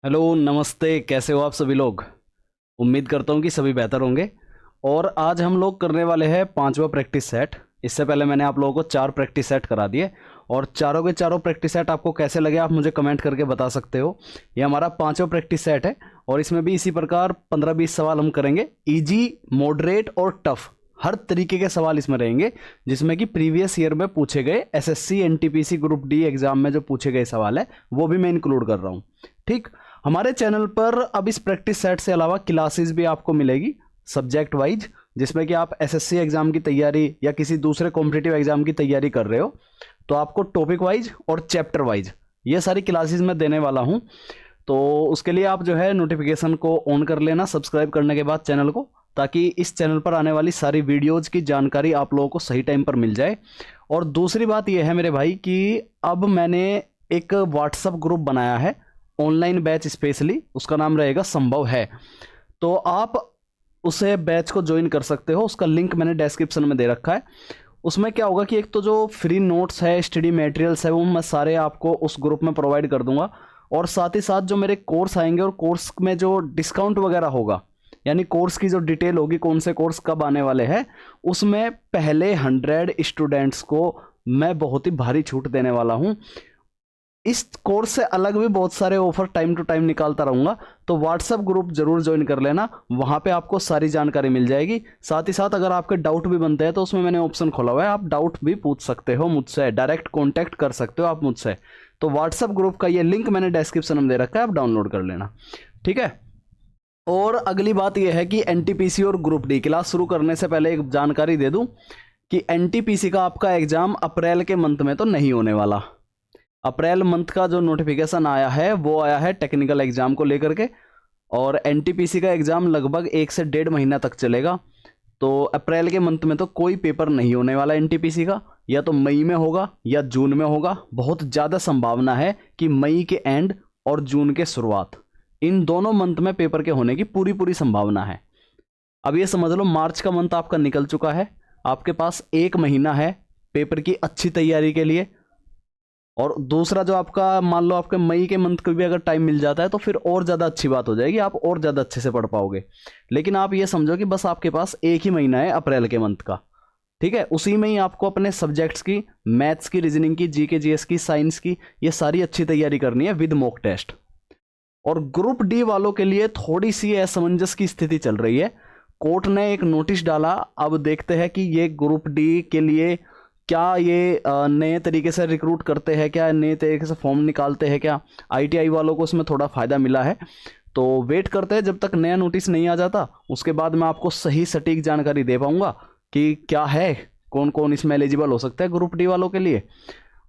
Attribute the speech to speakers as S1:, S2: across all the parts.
S1: Hello, नमस्ते। कैसे हो आप सभी लोग? उम्मीद करता हूँ कि सभी बेहतर होंगे। और आज हम लोग करने वाले हैं पांचवा प्रैक्टिस सेट। इससे पहले मैंने आप लोगों को चार प्रैक्टिस सेट करा दिए, और चारों के चारों प्रैक्टिस सेट आपको कैसे लगे आप मुझे कमेंट करके बता सकते हो। ये हमारा पांचवा प्रैक्टिस सेट है, और इसमें भी इसी प्रकार 15-20 सवाल हम करेंगे। इजी, मॉडरेट और टफ हर तरीके के सवाल इसमें रहेंगे, जिसमें कि प्रीवियस ईयर में पूछे गए SSC NTPC group D exam में जो पूछे गए सवाल है वो भी मैं इंक्लूड कर रहा हूँ। ठीक। हमारे चैनल पर अब इस प्रैक्टिस सेट से अलावा क्लासेस भी आपको मिलेगी सब्जेक्ट वाइज, जिसमें कि आप एसएससी एग्जाम की तैयारी या किसी दूसरे कॉम्पिटिटिव एग्जाम की तैयारी कर रहे हो तो आपको टॉपिक वाइज और चैप्टर वाइज ये सारी क्लासेस मैं देने वाला हूं। तो उसके लिए आप जो है नोटिफिकेशन को ऑन कर लेना सब्सक्राइब करने के बाद चैनल को, ताकि इस चैनल पर आने वाली सारी वीडियोज की जानकारी आप लोगों को सही टाइम पर मिल जाए। और दूसरी बात यह है मेरे भाई कि अब मैंने एक व्हाट्सएप ग्रुप बनाया है ऑनलाइन बैच स्पेशली, उसका नाम रहेगा संभव है। तो आप उसे बैच को ज्वाइन कर सकते हो, उसका लिंक मैंने डिस्क्रिप्शन में दे रखा है। उसमें क्या होगा कि एक तो जो फ्री नोट्स है, स्टडी मटेरियल्स है, वो मैं सारे आपको उस ग्रुप में प्रोवाइड कर दूंगा। और साथ ही साथ जो मेरे कोर्स आएंगे और कोर्स में जो डिस्काउंट वगैरह होगा, यानी कोर्स की जो डिटेल होगी कौन से कोर्स कब आने वाले हैं, उसमें पहले 100 स्टूडेंट्स को मैं बहुत ही भारी छूट देने वाला हूं। इस कोर्स से अलग भी बहुत सारे ऑफर टाइम टू टाइम निकालता रहूंगा, तो व्हाट्सएप ग्रुप जरूर ज्वाइन कर लेना, वहां पे आपको सारी जानकारी मिल जाएगी। साथ ही साथ अगर आपके डाउट भी बनते हैं तो उसमें मैंने ऑप्शन खोला हुआ है, आप डाउट भी पूछ सकते हो मुझसे, डायरेक्ट कॉन्टैक्ट कर सकते हो आप मुझसे। तो व्हाट्सएप ग्रुप का ये लिंक मैंने डिस्क्रिप्शन में दे रखा है, आप डाउनलोड कर लेना। ठीक है। और अगली बात यह है कि एनटीपीसी और ग्रुप डी क्लास शुरू करने से पहले एक जानकारी दे दूं कि एनटीपीसी का आपका एग्जाम अप्रैल के मंथ में तो नहीं होने वाला। अप्रैल मंथ का जो नोटिफिकेशन आया है वो आया है टेक्निकल एग्जाम को लेकर के, और एनटीपीसी का एग्जाम लगभग 1 से 1.5 महीना तक चलेगा। तो अप्रैल के मंथ में तो कोई पेपर नहीं होने वाला एनटीपीसी का, या तो मई में होगा या जून में होगा। बहुत ज़्यादा संभावना है कि मई के एंड और जून के शुरुआत, इन दोनों मंथ में पेपर के होने की पूरी पूरी संभावना है। अब ये समझ लो मार्च का मंथ आपका निकल चुका है, आपके पास 1 महीना है पेपर की अच्छी तैयारी के लिए। और दूसरा जो आपका मान लो आपके मई के मंथ को भी अगर टाइम मिल जाता है तो फिर और ज़्यादा अच्छी बात हो जाएगी, आप और ज़्यादा अच्छे से पढ़ पाओगे। लेकिन आप ये समझो कि बस आपके पास 1 ही महीना है अप्रैल के मंथ का। ठीक है, उसी में ही आपको अपने सब्जेक्ट्स की, मैथ्स की, रीजनिंग की, जीके जीएस की, साइंस की, ये सारी अच्छी तैयारी करनी है विद मॉक टेस्ट। और ग्रुप डी वालों के लिए थोड़ी सी असमंजस की स्थिति चल रही है। कोर्ट ने एक नोटिस डाला, अब देखते हैं कि ये ग्रुप डी के लिए क्या ये नए तरीके से रिक्रूट करते हैं, क्या नए तरीके से फॉर्म निकालते हैं, क्या आईटीआई वालों को इसमें थोड़ा फ़ायदा मिला है। तो वेट करते हैं जब तक नया नोटिस नहीं आ जाता, उसके बाद मैं आपको सही सटीक जानकारी दे पाऊंगा कि क्या है, कौन कौन इसमें एलिजिबल हो सकता है ग्रुप डी वालों के लिए।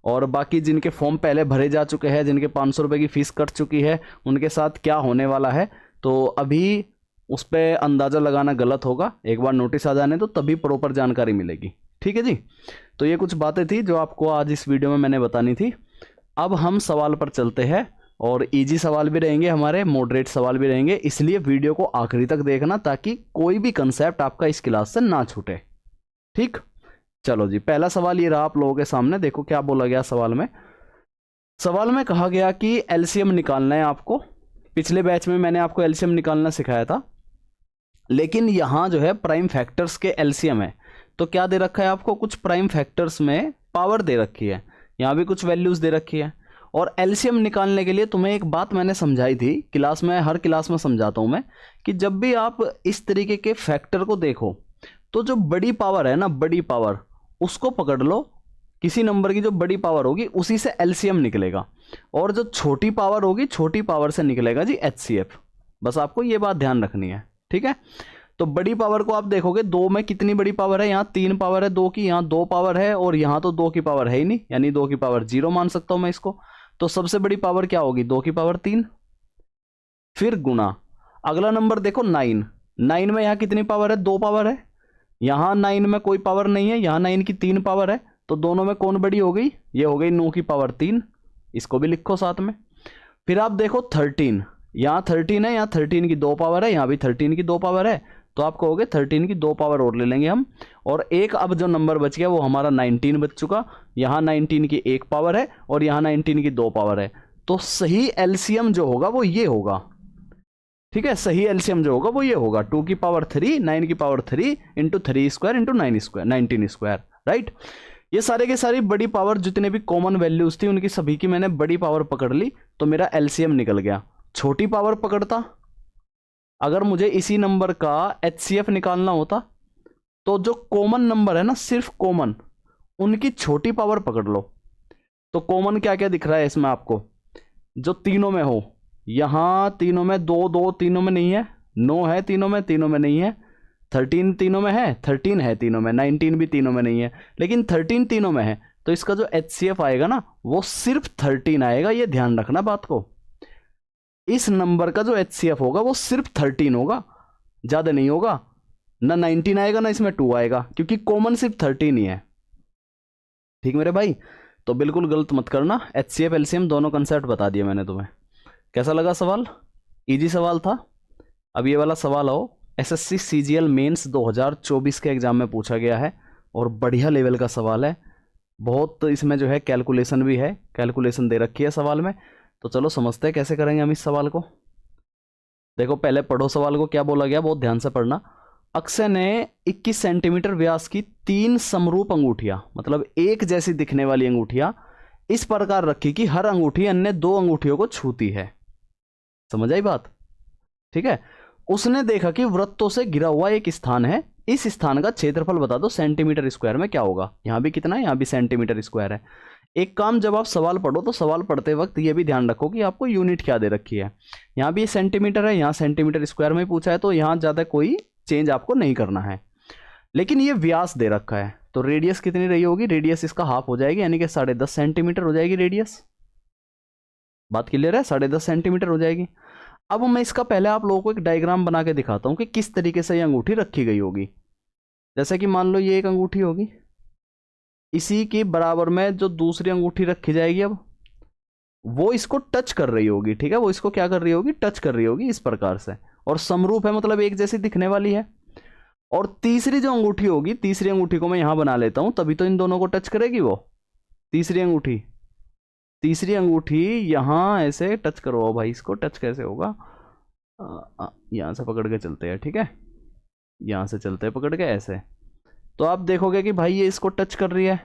S1: और बाकी जिनके फॉर्म पहले भरे जा चुके हैं, जिनके 500 रुपये की फ़ीस कट चुकी है, उनके साथ क्या होने वाला है, तो अभी उस पर अंदाज़ा लगाना गलत होगा। एक बार नोटिस आ जाने तो तभी प्रॉपर जानकारी मिलेगी। ठीक है जी। तो ये कुछ बातें थी जो आपको आज इस वीडियो में मैंने बतानी थी। अब हम सवाल पर चलते हैं, और इजी सवाल भी रहेंगे हमारे, मॉडरेट सवाल भी रहेंगे, इसलिए वीडियो को आखिरी तक देखना ताकि कोई भी कंसेप्ट आपका इस क्लास से ना छूटे। ठीक। चलो जी, पहला सवाल ये रहा आप लोगों के सामने। देखो क्या बोला गया सवाल में। सवाल में कहा गया कि एलसीएम निकालना है आपको। पिछले बैच में मैंने आपको एलसीएम निकालना सिखाया था, लेकिन यहां जो है प्राइम फैक्टर्स के एलसीएम है। तो क्या दे रखा है आपको, कुछ प्राइम फैक्टर्स में पावर दे रखी है, यहां भी कुछ वैल्यूज दे रखी है। और एलसीएम निकालने के लिए तुम्हें एक बात मैंने समझाई थी क्लास में, हर क्लास में समझाता हूं मैं, कि जब भी आप इस तरीके के फैक्टर को देखो तो जो बड़ी पावर है ना, बड़ी पावर, उसको पकड़ लो। किसी नंबर की जो बड़ी पावर होगी उसी से एलसीएम निकलेगा, और जो छोटी पावर होगी छोटी पावर से निकलेगा जी एचसीएफ। बस आपको ये बात ध्यान रखनी है। ठीक है। तो बड़ी पावर को आप देखोगे, 2 में कितनी बड़ी पावर है, यहाँ 3 पावर है 2 की, यहाँ 2 पावर है, और यहाँ तो 2 की पावर है ही नहीं, यानी 2 की पावर 0 मान सकता हूं मैं इसको। तो सबसे बड़ी पावर क्या होगी, 2 की पावर 3, फिर गुना। अगला नंबर देखो 9। 9 में यहाँ कितनी पावर है, 2 पावर है। यहाँ 9 में कोई पावर नहीं है, यहाँ 9 की 3 पावर है। तो दोनों में कौन बड़ी हो गई, ये हो गई 9 की पावर 3, इसको भी लिखो साथ में। फिर आप देखो 13, यहाँ 13 है, यहाँ 13 की 2 पावर है, यहाँ भी 13 की 2 पावर है। तो आप कहोगे 13 की 2 पावर और ले लेंगे हम। और एक अब जो नंबर बच गया वो हमारा 19 बच चुका। यहाँ 19 की 1 पावर है और यहाँ 19 की 2 पावर है। तो सही एलसीएम जो होगा वो ये होगा, ठीक है, सही एलसीएम जो होगा वो ये होगा 2 की पावर 3, 9 की power 3 into 3 square into 9 square, 19 square, right. ये सारे के सारी बड़ी पावर जितने भी कॉमन वैल्यूज थी उनकी सभी की मैंने बड़ी पावर पकड़ ली, तो मेरा एलसीएम निकल गया। छोटी पावर पकड़ता, अगर मुझे इसी नंबर का एचसीएफ निकालना होता तो जो कॉमन नंबर है ना, सिर्फ कॉमन, उनकी छोटी पावर पकड़ लो। तो कॉमन क्या क्या दिख रहा है इसमें आपको, जो तीनों में हो, यहां तीनों में 2 2 तीनों में नहीं है, 9 है तीनों में नहीं है, 13 तीनों में है, 13 है तीनों में, 19 भी तीनों में नहीं है, लेकिन 13 तीनों में है, तो इसका जो एचसीएफ आएगा ना वो सिर्फ 13 आएगा। ये ध्यान रखना बात को, इस नंबर का जो एचसीएफ होगा वो सिर्फ 13 होगा, ज्यादा नहीं होगा, ना 19 आएगा ना इसमें 2 आएगा, क्योंकि कॉमन सिर्फ 13 ही है। ठीक मेरे भाई, तो बिल्कुल गलत मत करना। एचसीएफ एलसीएम दोनों कंसेप्ट बता दिए मैंने तुम्हें। कैसा लगा सवाल? इजी सवाल था। अब ये वाला सवाल आओ, एसएससी सीजीएल मेंस 2024 के एग्जाम में पूछा गया है और बढ़िया लेवल का सवाल है, बहुत इसमें जो है कैलकुलेशन भी है, कैलकुलेशन दे रखी है सवाल में। तो चलो समझते हैं कैसे करेंगे हम इस सवाल को। देखो पहले पढ़ो सवाल को, क्या बोला गया, बहुत ध्यान से पढ़ना। अक्षय ने 21 सेंटीमीटर व्यास की 3 समरूप अंगूठियां, मतलब एक जैसी दिखने वाली अंगूठियां इस प्रकार रखी कि हर अंगूठी अन्य 2 अंगूठियों को छूती है। समझ आई बात? ठीक है। उसने देखा कि वृत्तों से घिरा हुआ एक स्थान है, इस स्थान का क्षेत्रफल बता दो सेंटीमीटर स्क्वायर में क्या होगा। यहां भी कितना है, यहां भी सेंटीमीटर स्क्वायर है। एक काम, जब आप सवाल पढ़ो तो सवाल पढ़ते वक्त ये भी ध्यान रखो कि आपको यूनिट क्या दे रखी है। यहां भी सेंटीमीटर है, यहां सेंटीमीटर स्क्वायर में पूछा है, तो यहां ज्यादा कोई चेंज आपको नहीं करना है। लेकिन ये व्यास दे रखा है, तो रेडियस कितनी रही होगी, रेडियस इसका हाफ हो जाएगी, यानी कि 10.5 सेंटीमीटर हो जाएगी रेडियस। बात क्लियर है? 10.5 सेंटीमीटर हो जाएगी। अब मैं इसका पहले आप लोगों को एक डायग्राम बना के दिखाता हूं कि किस तरीके से ये अंगूठी रखी गई होगी। जैसे कि मान लो ये एक अंगूठी होगी, इसी के बराबर में जो दूसरी अंगूठी रखी जाएगी, अब वो इसको टच कर रही होगी। ठीक है, वो इसको क्या कर रही होगी, टच कर रही होगी इस प्रकार से, और समरूप है मतलब एक जैसी दिखने वाली है। और तीसरी जो अंगूठी होगी, तीसरी अंगूठी को मैं यहां बना लेता हूं, तभी तो इन दोनों को टच करेगी वो तीसरी अंगूठी। तीसरी अंगूठी यहां ऐसे टच करो भाई, इसको टच कैसे होगा, यहां से पकड़ के चलते हैं। ठीक है, यहां से चलते हैं पकड़ के ऐसे, तो आप देखोगे कि भाई ये इसको टच कर रही है।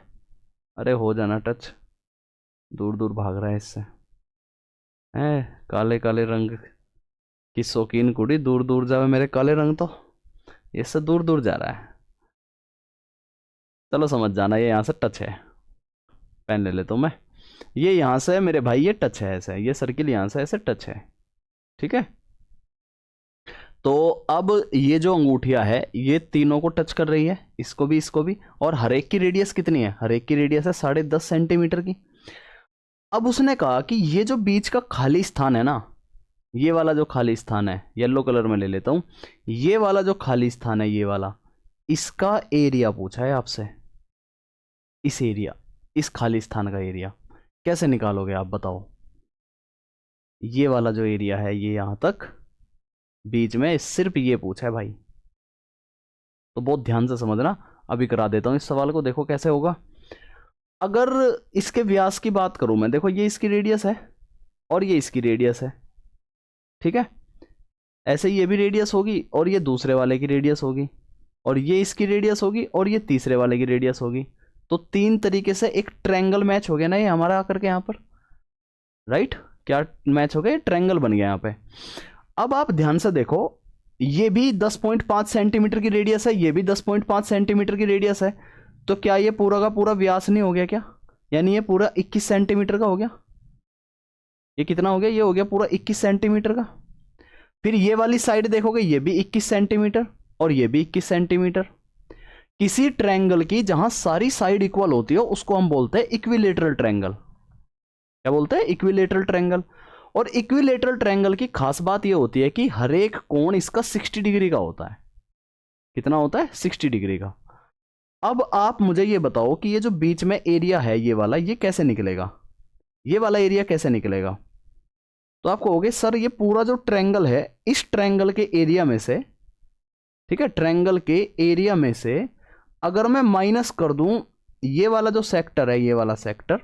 S1: अरे हो जाना टच, दूर दूर भाग रहा है इससे, है काले काले रंग की शौकीन कुड़ी, दूर दूर जावे मेरे काले रंग, तो इससे दूर दूर जा रहा है। चलो समझ जाना, ये यहां से टच है। पेन ले लेता हूं मैं, ये यहां से मेरे भाई ये टच है ऐसे, ये सर्किल यहां से ऐसे टच है। ठीक है, तो अब ये जो अंगूठियां है ये तीनों को टच कर रही है, इसको भी, और हर एक की रेडियस कितनी है, हर एक की रेडियस है 10.5 सेंटीमीटर की। अब उसने कहा कि ये जो बीच का खाली स्थान है ना, ये वाला जो खाली स्थान है, येलो कलर में ले लेता हूं, ये वाला जो खाली स्थान है, ये वाला, इसका एरिया पूछा है आपसे। इस एरिया, इस खाली स्थान का एरिया कैसे निकालोगे आप बताओ। ये वाला जो एरिया है, ये यहां तक बीच में सिर्फ ये पूछा है भाई, तो बहुत ध्यान से समझना। अभी करा देता हूं इस सवाल को, देखो कैसे होगा। अगर इसके व्यास की बात करूं मैं, देखो ये इसकी रेडियस है और ये इसकी रेडियस है। ठीक है, ऐसे ये भी रेडियस होगी और ये दूसरे वाले की रेडियस होगी, और ये इसकी रेडियस होगी और ये तीसरे वाले की रेडियस होगी। तो 3 तरीके से एक ट्रायंगल मैच हो गया ना ये हमारा आकर के यहाँ पर, राइट। क्या मैच हो गया, ट्रायंगल बन गया यहाँ पे। अब आप ध्यान से देखो, ये भी 10.5 सेंटीमीटर की रेडियस है, ये भी 10.5 सेंटीमीटर की रेडियस है, तो क्या ये पूरा का पूरा व्यास नहीं हो गया क्या? यानी ये पूरा 21 सेंटीमीटर का हो गया। ये कितना हो गया, ये हो गया पूरा 21 सेंटीमीटर का। फिर ये वाली साइड देखोगे, ये भी 21 सेंटीमीटर और ये भी 21 सेंटीमीटर। किसी ट्रायंगल की जहां सारी साइड इक्वल होती हो उसको हम बोलते हैं इक्विलेटरल ट्रायंगल। क्या बोलते हैं, इक्विलेटरल ट्रायंगल। और इक्विलेटरल ट्रायंगल की खास बात यह होती है कि हर एक कोण इसका 60 डिग्री का होता है। कितना होता है, 60 डिग्री का। अब आप मुझे ये बताओ कि ये जो बीच में एरिया है ये वाला, ये कैसे निकलेगा, ये वाला एरिया कैसे निकलेगा? तो आप कहोगे सर ये पूरा जो ट्रायंगल है, इस ट्रायंगल के एरिया में से, ठीक है, ट्रायंगल के एरिया में से अगर मैं माइनस कर दूं ये वाला जो सेक्टर है, ये वाला सेक्टर,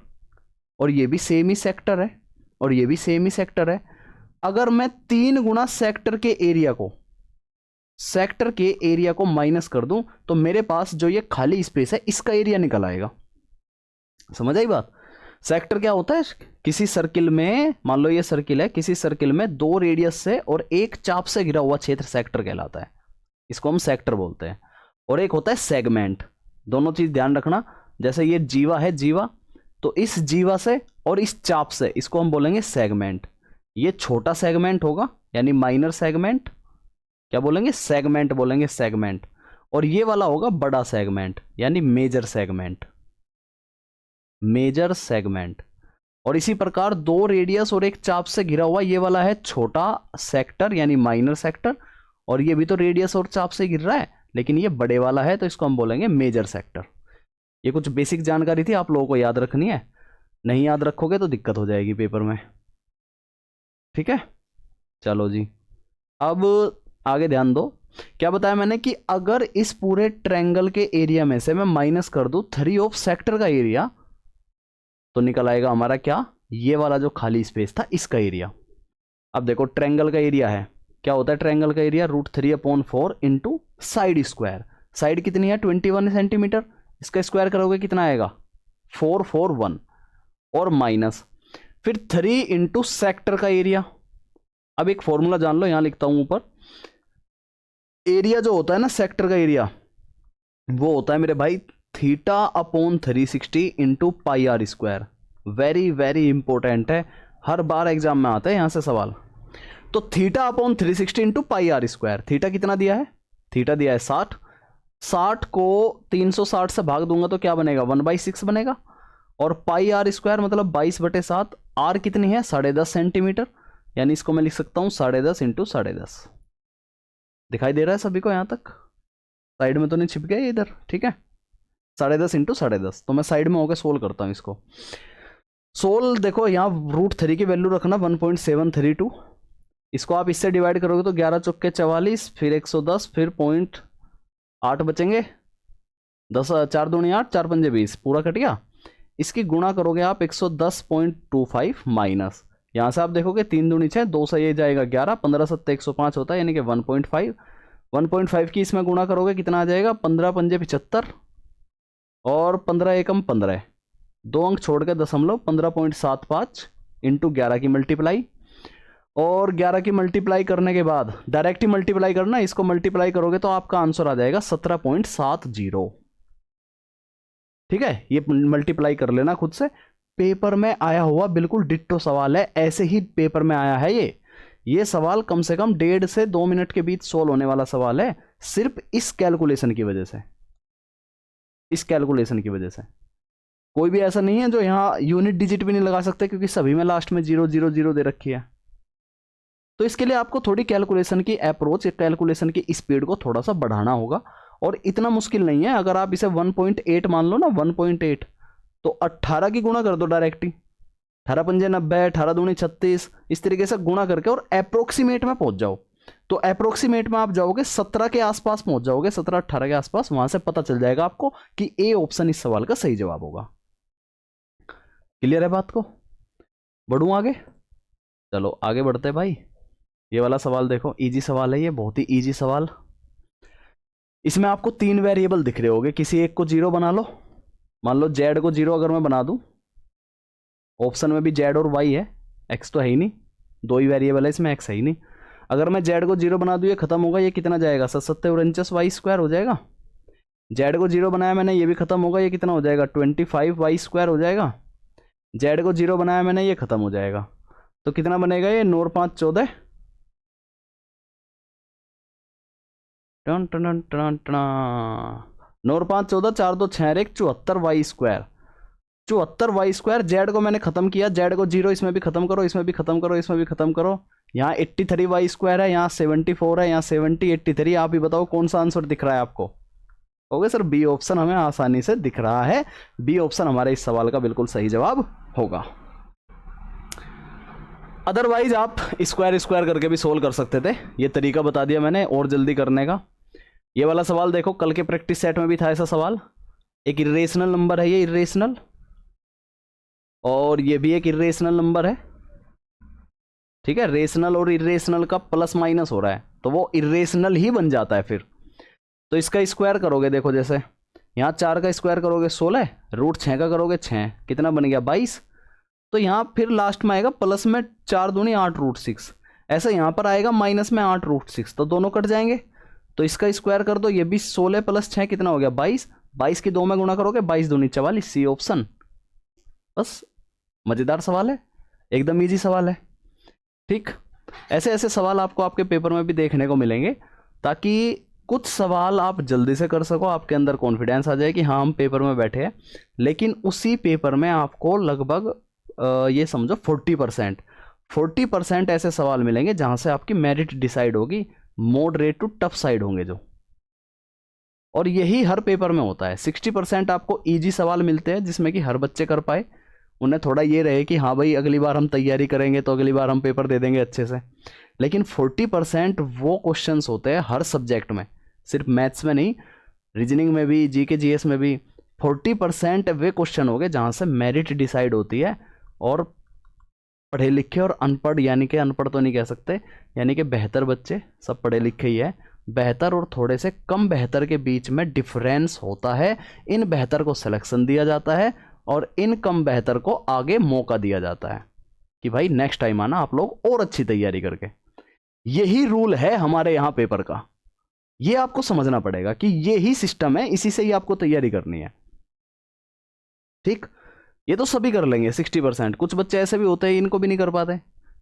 S1: और ये भी सेम ही सेक्टर है, और ये भी सेम ही सेक्टर है। अगर मैं 3 गुना सेक्टर के एरिया को माइनस कर दूं तो मेरे पास जो ये खाली स्पेस है इसका एरिया निकल आएगा। समझ आई बात? सेक्टर क्या होता है? किसी सर्किल में, मान लो ये सर्किल है, किसी सर्किल में 2 रेडियस से और 1 चाप से घिरा हुआ क्षेत्र सेक्टर कहलाता है। इसको हम सेक्टर बोलते हैं। और एक होता है सेगमेंट। दोनों चीज ध्यान रखना। जैसे ये जीवा है, जीवा, तो इस जीवा से और इस चाप से इसको हम बोलेंगे सेगमेंट। ये छोटा सेगमेंट होगा यानी माइनर सेगमेंट। क्या बोलेंगे? सेगमेंट बोलेंगे, सेगमेंट। और ये वाला होगा बड़ा सेगमेंट यानी मेजर सेगमेंट, मेजर सेगमेंट। और इसी प्रकार 2 रेडियस और 1 चाप से घिरा हुआ ये वाला है छोटा सेक्टर यानी माइनर सेक्टर। और ये भी तो रेडियस और चाप से घिर रहा है, लेकिन ये बड़े वाला है तो इसको हम बोलेंगे मेजर सेक्टर। ये कुछ बेसिक जानकारी थी, आप लोगों को याद रखनी है। नहीं याद रखोगे तो दिक्कत हो जाएगी पेपर में। ठीक है, चलो जी, अब आगे ध्यान दो। क्या बताया मैंने कि अगर इस पूरे ट्रायंगल के एरिया में से मैं माइनस कर दूं 3 ऑफ सेक्टर का एरिया, तो निकल आएगा हमारा क्या? ये वाला जो खाली स्पेस था इसका एरिया। अब देखो ट्रायंगल का एरिया है, क्या होता है ट्रायंगल का area? √3/4 into side square. Side कितनी है? 21 सेंटीमीटर। इसका स्क्वायर करोगे कितना आएगा? 441 और माइनस फिर 3 इंटू सेक्टर का एरिया। अब एक फॉर्मूला जान लो, यहां लिखता हूं ऊपर। एरिया जो होता है ना सेक्टर का एरिया, वो होता है मेरे भाई θ/360 into πr²। Very very important है, हर बार एग्जाम में आता है यहां से सवाल। तो θ/360 इंटू πr²। थीटा कितना दिया है? थीटा दिया है 60। 60 को 360 से भाग दूंगा तो क्या बनेगा? 1/6 बनेगा। और πr² मतलब 22/7। आर कितनी है? 10.5 सेंटीमीटर, यानी इसको मैं लिख सकता हूं 10.5 इंटू 10.5। दिखाई दे रहा है सभी को? यहां तक साइड में तो नहीं छिप गया ये इधर? ठीक है, 10.5 इंटू 10.5। तो मैं साइड में होकर सोल्व करता हूं इसको। सोल्व देखो, यहाँ √3 की वैल्यू रखना 1.732। इसको आप इससे डिवाइड करोगे तो 11 चौके 44, फिर 110, फिर 0.8 बचेंगे। 10 4 दूनी 8, 4 पंजे 20, पूरा कट गया। इसकी गुणा करोगे आप 110.25 माइनस, यहाँ से आप देखोगे 3 दूनी 6, 2 से ये जाएगा 11, 15 7 105 होता है, यानी कि 1.5। 1.5 की इसमें गुणा करोगे कितना आ जाएगा? 15 पंजे 75 और 15 एकम 15, 2 अंक छोड़ के दशमलव, 15.75 इंटू 11 की मल्टीप्लाई। और 11 की मल्टीप्लाई करने के बाद डायरेक्ट ही मल्टीप्लाई करना, इसको मल्टीप्लाई करोगे तो आपका आंसर आ जाएगा 17.70। ठीक है, ये मल्टीप्लाई कर लेना खुद से। पेपर में आया हुआ बिल्कुल डिट्टो सवाल है, ऐसे ही पेपर में आया है ये सवाल कम से कम 1.5 से 2 मिनट के बीच सोल्व होने वाला सवाल है, सिर्फ इस कैलकुलेशन की वजह से। इस कैलकुलेशन की वजह से कोई भी ऐसा नहीं है जो यहाँ यूनिट डिजिट भी नहीं लगा सकते, क्योंकि सभी में लास्ट में 0 0 0 दे रखी है। तो इसके लिए आपको थोड़ी कैलकुलेशन की अप्रोच, कैलकुलेशन की स्पीड को थोड़ा सा बढ़ाना होगा। और इतना मुश्किल नहीं है, अगर आप इसे 1.8 मान लो ना, 1.8, तो 18 की गुणा कर दो डायरेक्टली। 18 पंजे 90, 18 दूनी 36, इस तरीके से गुणा करके और अप्रोक्सीमेट में पहुंच जाओ। तो अप्रोक्सीमेट में आप जाओगे 17 के आसपास पहुंच जाओगे, 17-18 के आसपास। वहां से पता चल जाएगा आपको कि ए ऑप्शन इस सवाल का सही जवाब होगा। क्लियर है बात को? बढ़ूं आगे? चलो आगे बढ़ते भाई। ये वाला सवाल देखो, इजी सवाल है ये, बहुत ही इजी सवाल। इसमें आपको 3 वेरिएबल दिख रहे होंगे, किसी एक को 0 बना लो। मान लो जेड को 0 अगर मैं बना दूं, ऑप्शन में भी जेड और वाई है, एक्स तो है ही नहीं, 2 ही वेरिएबल है इसमें, एक्स है ही नहीं। अगर मैं जेड को 0 बना दूं, ये खत्म होगा, ये कितना जाएगा? 77 और 49 y² हो जाएगा। जेड को 0 बनाया मैंने, ये भी खत्म होगा, ये कितना हो जाएगा? 25 y² हो जाएगा। जेड को 0 बनाया मैंने, ये खत्म हो जाएगा, तो कितना बनेगा? ये 9 और 5 14, टन टन टन टन, 9 और 5 14, 4 2 6 1 74 y²। 74 y²। जेड को मैंने खत्म किया, जेड को 0 इसमें भी खत्म करो, इसमें भी खत्म करो, इसमें भी खत्म करो। यहाँ 83 y² है, यहाँ 74 है, यहाँ 70, 83। आप ही बताओ कौन सा आंसर दिख रहा है आपको? ओके सर, बी ऑप्शन हमें आसानी से दिख रहा है। बी ऑप्शन हमारे इस सवाल का बिल्कुल सही जवाब होगा। अदरवाइज आप स्क्वायर करके भी सोल्व कर सकते थे, ये तरीका बता दिया मैंने और जल्दी करने का। ये वाला सवाल देखो, कल के प्रैक्टिस सेट में भी था ऐसा सवाल। एक इर्रेशनल नंबर है ये, इर्रेशनल, और ये भी एक इर्रेशनल नंबर है। ठीक है, रेशनल और इरेशनल का प्लस माइनस हो रहा है तो वो इरेशनल ही बन जाता है फिर। तो इसका स्क्वायर करोगे, देखो जैसे यहाँ 4 का स्क्वायर करोगे 16, रूट 6 का करोगे 6, कितना बन गया 22। तो यहाँ फिर लास्ट में आएगा प्लस में 4 दूनी 8 रूट 6, ऐसा यहाँ पर आएगा माइनस में 8 रूट 6, तो दोनों कट जाएंगे। तो इसका स्क्वायर कर दो, ये भी 16 प्लस 6 कितना हो गया 22, 22 की 2 में गुणा करोगे 22 दूनी 44, सी ऑप्शन। बस मजेदार सवाल है, एकदम इजी सवाल है। ठीक, ऐसे ऐसे सवाल आपको आपके पेपर में भी देखने को मिलेंगे, ताकि कुछ सवाल आप जल्दी से कर सको, आपके अंदर कॉन्फिडेंस आ जाए कि हाँ हम पेपर में बैठे हैं। लेकिन उसी पेपर में आपको लगभग ये समझो 40% ऐसे सवाल मिलेंगे जहां से आपकी मेरिट डिसाइड होगी, मॉडरेट टू टफ साइड होंगे जो। और यही हर पेपर में होता है। 60% आपको इजी सवाल मिलते हैं जिसमें कि हर बच्चे कर पाए, उन्हें थोड़ा ये रहे कि हाँ भाई अगली बार हम तैयारी करेंगे तो अगली बार हम पेपर दे देंगे अच्छे से। लेकिन 40% वो क्वेश्चंस होते हैं हर सब्जेक्ट में, सिर्फ मैथ्स में नहीं, रीजनिंग में भी, जीके जीएस में भी 40% वे क्वेश्चन हो गए जहाँ से मेरिट डिसाइड होती है। और पढ़े लिखे और अनपढ़, यानी कि अनपढ़ तो नहीं कह सकते, यानी कि बेहतर बच्चे, सब पढ़े लिखे ही है, बेहतर और थोड़े से कम बेहतर के बीच में डिफरेंस होता है। इन बेहतर को सिलेक्शन दिया जाता है और इन कम बेहतर को आगे मौका दिया जाता है कि भाई नेक्स्ट टाइम आना आप लोग और अच्छी तैयारी करके। यही रूल है हमारे यहाँ पेपर का, ये आपको समझना पड़ेगा कि ये ही सिस्टम है, इसी से ही आपको तैयारी करनी है। ठीक, ये तो सभी कर लेंगे 60%। कुछ बच्चे ऐसे भी होते हैं इनको भी नहीं कर पाते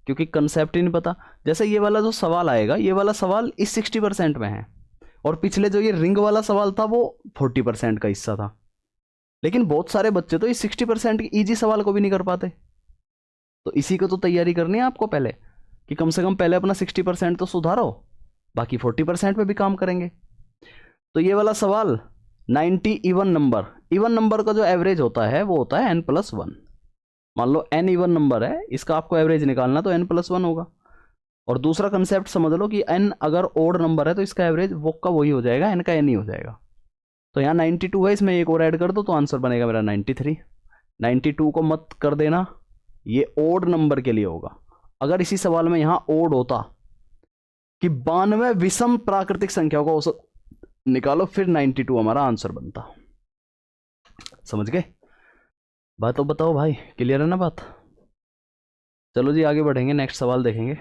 S1: क्योंकि कंसेप्ट ही नहीं पता। जैसे ये वाला जो सवाल आएगा, ये वाला सवाल इस 60% में है, और पिछले जो ये रिंग वाला सवाल था वो 40% का हिस्सा था। लेकिन बहुत सारे बच्चे तो इस 60% की ईजी सवाल को भी नहीं कर पाते। तो इसी को तो तैयारी करनी है आपको पहले, कि कम से कम पहले अपना 60% तो सुधारो, बाकी 40% पे भी काम करेंगे। तो ये वाला सवाल 90 इवन नंबर का जो एवरेज होता है वो होता है n+1। मान लो n इवन नंबर है, इसका आपको एवरेज निकालना तो n+1 होगा। और दूसरा कंसेप्ट समझ लो कि n अगर ओड नंबर है तो इसका एवरेज वो का वही हो जाएगा, n का n ही हो जाएगा। तो यहाँ 92 है, इसमें एक और ऐड कर दो तो आंसर बनेगा मेरा 93। 92 को मत कर देना, ये ओड नंबर के लिए होगा। अगर इसी सवाल में यहाँ ओड होता कि 92 विषम प्राकृतिक संख्याओं का औसत निकालो, फिर 92 हमारा आंसर बनता। समझ गए बात? तो बताओ भाई, क्लियर है ना बात? चलो जी आगे बढ़ेंगे, नेक्स्ट सवाल देखेंगे।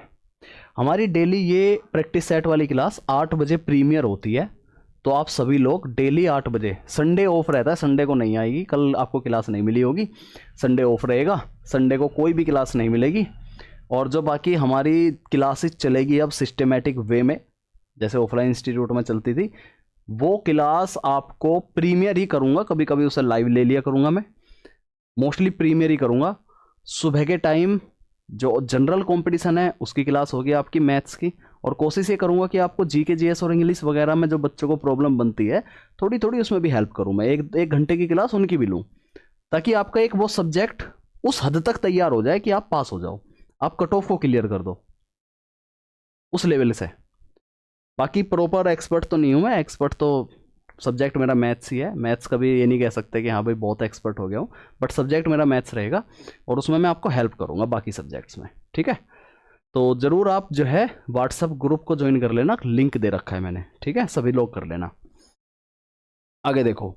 S1: हमारी डेली ये प्रैक्टिस सेट वाली क्लास 8 बजे प्रीमियर होती है, तो आप सभी लोग डेली 8 बजे, संडे ऑफ रहता है, संडे को नहीं आएगी, कल आपको क्लास नहीं मिली होगी, संडे ऑफ रहेगा, संडे को कोई भी क्लास नहीं मिलेगी। और जो बाकी हमारी क्लासेस चलेगी अब सिस्टमेटिक वे में, जैसे ऑफलाइन इंस्टीट्यूट में चलती थी, वो क्लास आपको प्रीमियर ही करूँगा, कभी कभी उसे लाइव ले लिया करूँगा, मैं मोस्टली प्रीमियर ही करूँगा। सुबह के टाइम जो जनरल कंपटीशन है उसकी क्लास होगी आपकी मैथ्स की, और कोशिश ये करूँगा कि आपको जीके जीएस और इंग्लिश वगैरह में जो बच्चों को प्रॉब्लम बनती है थोड़ी थोड़ी उसमें भी हेल्प करूँ मैं, एक घंटे की क्लास उनकी भी लूँ, ताकि आपका एक वो सब्जेक्ट उस हद तक तैयार हो जाए कि आप पास हो जाओ, आप कट ऑफ को क्लियर कर दो उस लेवल से। बाकी प्रॉपर एक्सपर्ट तो नहीं हूँ मैं, एक्सपर्ट तो सब्जेक्ट मेरा मैथ्स ही है, मैथ्स कभी ये नहीं कह सकते कि हाँ भाई बहुत एक्सपर्ट हो गया हूँ, बट सब्जेक्ट मेरा मैथ्स रहेगा और उसमें मैं आपको हेल्प करूँगा बाकी सब्जेक्ट्स में। ठीक है, तो ज़रूर आप जो है व्हाट्सएप ग्रुप को ज्वाइन कर लेना, लिंक दे रखा है मैंने, ठीक है, सभी लोग कर लेना। आगे देखो,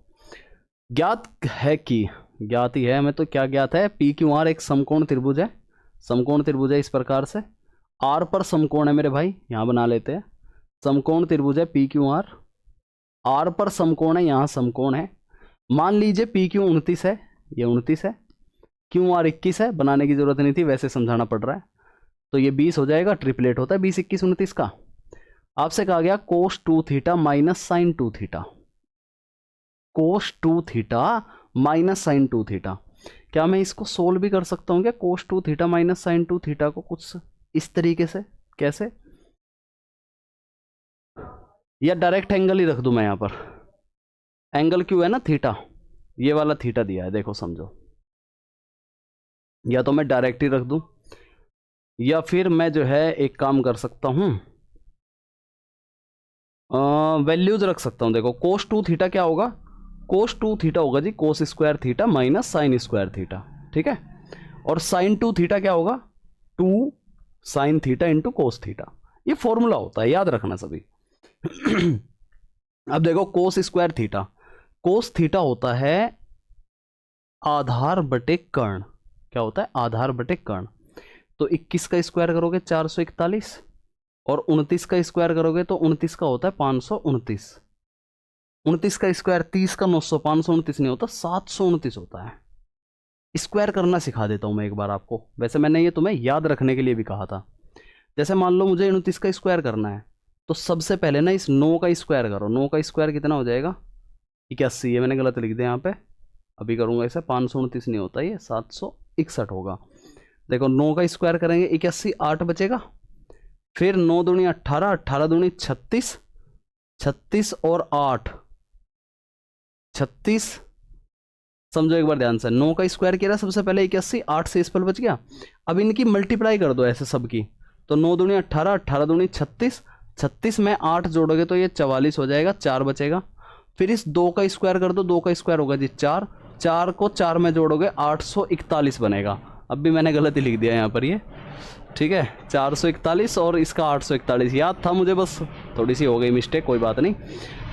S1: ज्ञात है कि, ज्ञात ही है हमें तो, क्या ज्ञात है, PQR एक समकोण त्रिभुज है, समकोण त्रिभुज है इस प्रकार से, R पर समकोण है मेरे भाई, यहाँ बना लेते हैं, समकोण त्रिभुज है PQR, R पर समकोण है, यहाँ समकोण है। मान लीजिए PQ 29 है, ये 29 है, QR 21 है, बनाने की जरूरत नहीं थी, वैसे समझाना पड़ रहा है, तो ये 20 हो जाएगा, ट्रिपलेट होता है 20 21 29 का। आपसे कहा गया cos 2 theta minus sine 2 theta, cos 2 theta minus sine 2 theta. क्या मैं इसको सोल्व भी कर सकता हूँ क्या, cos 2 theta minus sine 2 theta को कुछ इस तरीके से, कैसे, या डायरेक्ट एंगल ही रख दूं मैं यहाँ पर, एंगल क्यों है ना थीटा, ये वाला थीटा दिया है, देखो समझो, या तो मैं डायरेक्ट ही रख दूं, या फिर मैं जो है एक काम कर सकता हूं, वैल्यूज रख सकता हूं। देखो cos 2 थीटा क्या होगा, cos 2 थीटा होगा जी cos square theta minus sine square theta, ठीक है, और साइन 2 थीटा क्या होगा, 2 sine theta into cos theta, ये फॉर्मूला होता है, याद रखना सभी। अब देखो कोस स्क्वायर थीटा, कोस थीटा होता है आधार बटे कर्ण। क्या होता है? आधार बटे कर्ण। तो 21 का स्क्वायर करोगे 441, और 29 का स्क्वायर करोगे तो 29 का होता है 529। 29 का स्क्वायर 30 का 900, 529 नहीं होता, 729 होता है। स्क्वायर करना सिखा देता हूं मैं एक बार आपको, वैसे मैंने ये तुम्हें याद रखने के लिए भी कहा था। जैसे मान लो मुझे 29 का स्क्वायर करना है, तो सबसे पहले ना इस 9 का स्क्वायर करो। 9 का स्क्वायर कितना हो जाएगा? 81। ये मैंने गलत लिख दिया यहाँ पे, अभी करूँगा इसे। 529 नहीं होता, ये 761 होगा। देखो 9 का स्क्वायर करेंगे 81, 8 बचेगा। फिर 9 दूनी 18, 18 दूनी 36, 36 और 8 36। समझो एक बार ध्यान से, 9 का स्क्वायर किया सबसे पहले 81, 8 से इस पर बच गया। अब इनकी मल्टीप्लाई कर दो ऐसे सबकी, तो 9 दूनी 18, 18 दूनी 36, 36 में 8 जोड़ोगे तो ये 44 हो जाएगा, 4 बचेगा। फिर इस 2 का स्क्वायर कर दो, 2 का स्क्वायर होगा जी 4, 4 को 4 में जोड़ोगे 841 बनेगा। अब भी मैंने गलत ही लिख दिया यहाँ पर ये, ठीक है। 441 और इसका 841 याद था मुझे, बस थोड़ी सी हो गई मिस्टेक, कोई बात नहीं।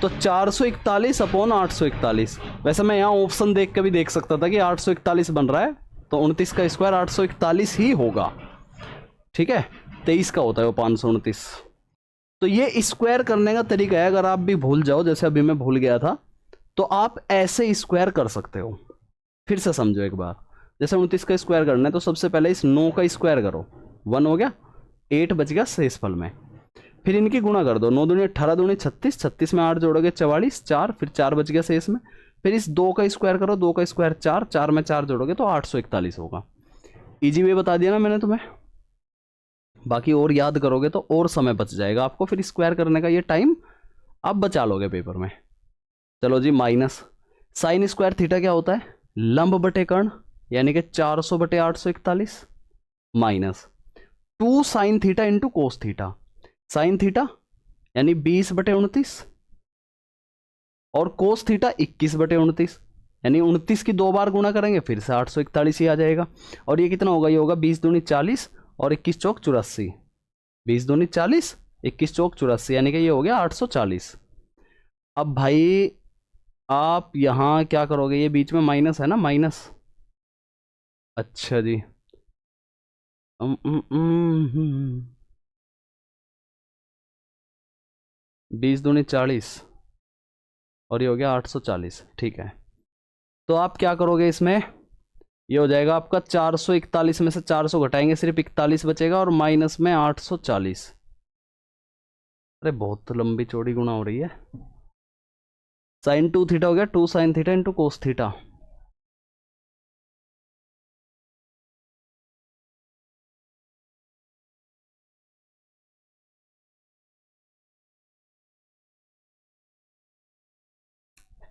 S1: तो 441 अपॉन 841। वैसे मैं यहाँ ऑप्शन देख के भी देख सकता था कि 841 बन रहा है, तो 29 का स्क्वायर 841 ही होगा, ठीक है। 23 का होता है वो 529। तो ये स्क्वायर करने का तरीका है, अगर आप भी भूल जाओ, जैसे अभी मैं भूल गया था, तो आप ऐसे स्क्वायर कर सकते हो। फिर से समझो एक बार, जैसे 29 का स्क्वायर करना है तो सबसे पहले इस 9 का स्क्वायर करो, 1 हो गया, 8 बच गया शेषफल में। फिर इनकी गुणा कर दो, 9 दूनी 18 दूनी 36, 36 में 8 जोड़ोगे 44, 4, फिर 4 बच गया शेष में। फिर इस 2 का स्क्वायर करो, 2 का स्क्वायर 4, 4 में 4 जोड़ोगे तो 841 होगा। इजी वे बता दिया ना मैंने तुम्हें। बाकी और याद करोगे तो और समय बच जाएगा आपको, फिर स्क्वायर करने का ये टाइम आप बचा लोगे पेपर में। चलो जी, माइनस साइन स्क्वायर थीटा क्या होता है? लंब बटे कर्ण, यानी कि 400 बटे 841, minus 2 sine theta into cos theta. Sine theta यानी 20 बटे 29, और कोस थीटा 21 बटे 29, यानी 29 की 2 बार गुणा करेंगे फिर से 841 ही आ जाएगा। और ये कितना होगा? ये होगा 20 दूनी 40 और 21 चौक 84, 20 दूनी 40, 21 चौक 84, यानी कि ये हो गया 840। अब भाई आप यहाँ क्या करोगे? ये बीच में माइनस है ना, माइनस। अच्छा जी, 20 दूनी 40 और ये हो गया 840, ठीक है। तो आप क्या करोगे इसमें? ये हो जाएगा आपका 441 में से 400 घटाएंगे, सिर्फ 41 बचेगा, और माइनस में 840। अरे बहुत लंबी चौड़ी गुणा हो रही है। साइन 2 थीटा हो गया 2 sine theta into cos theta.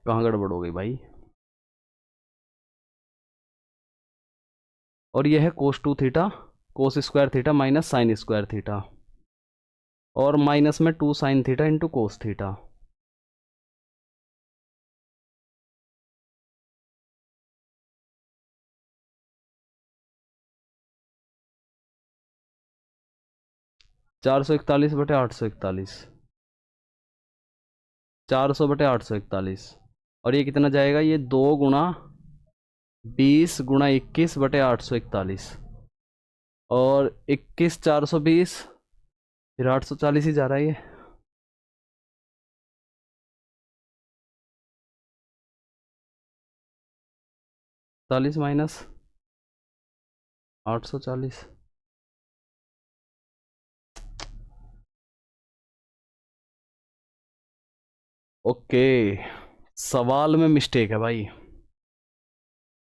S1: कहाँ गड़बड़ हो गई भाई? और ये है कोस 2 थीटा, कोस square theta minus sine square theta, और माइनस में 2 sine theta into cos theta. चार सौ इकतालीस बटे 841, 400 बटे 841, और ये कितना जाएगा? ये 2 गुणा 20 गुणा 21 बटे 841, और 21 420, फिर 840 ही जा रहा है ये। चालीस माइनस 840, ओके। सवाल में मिस्टेक है भाई,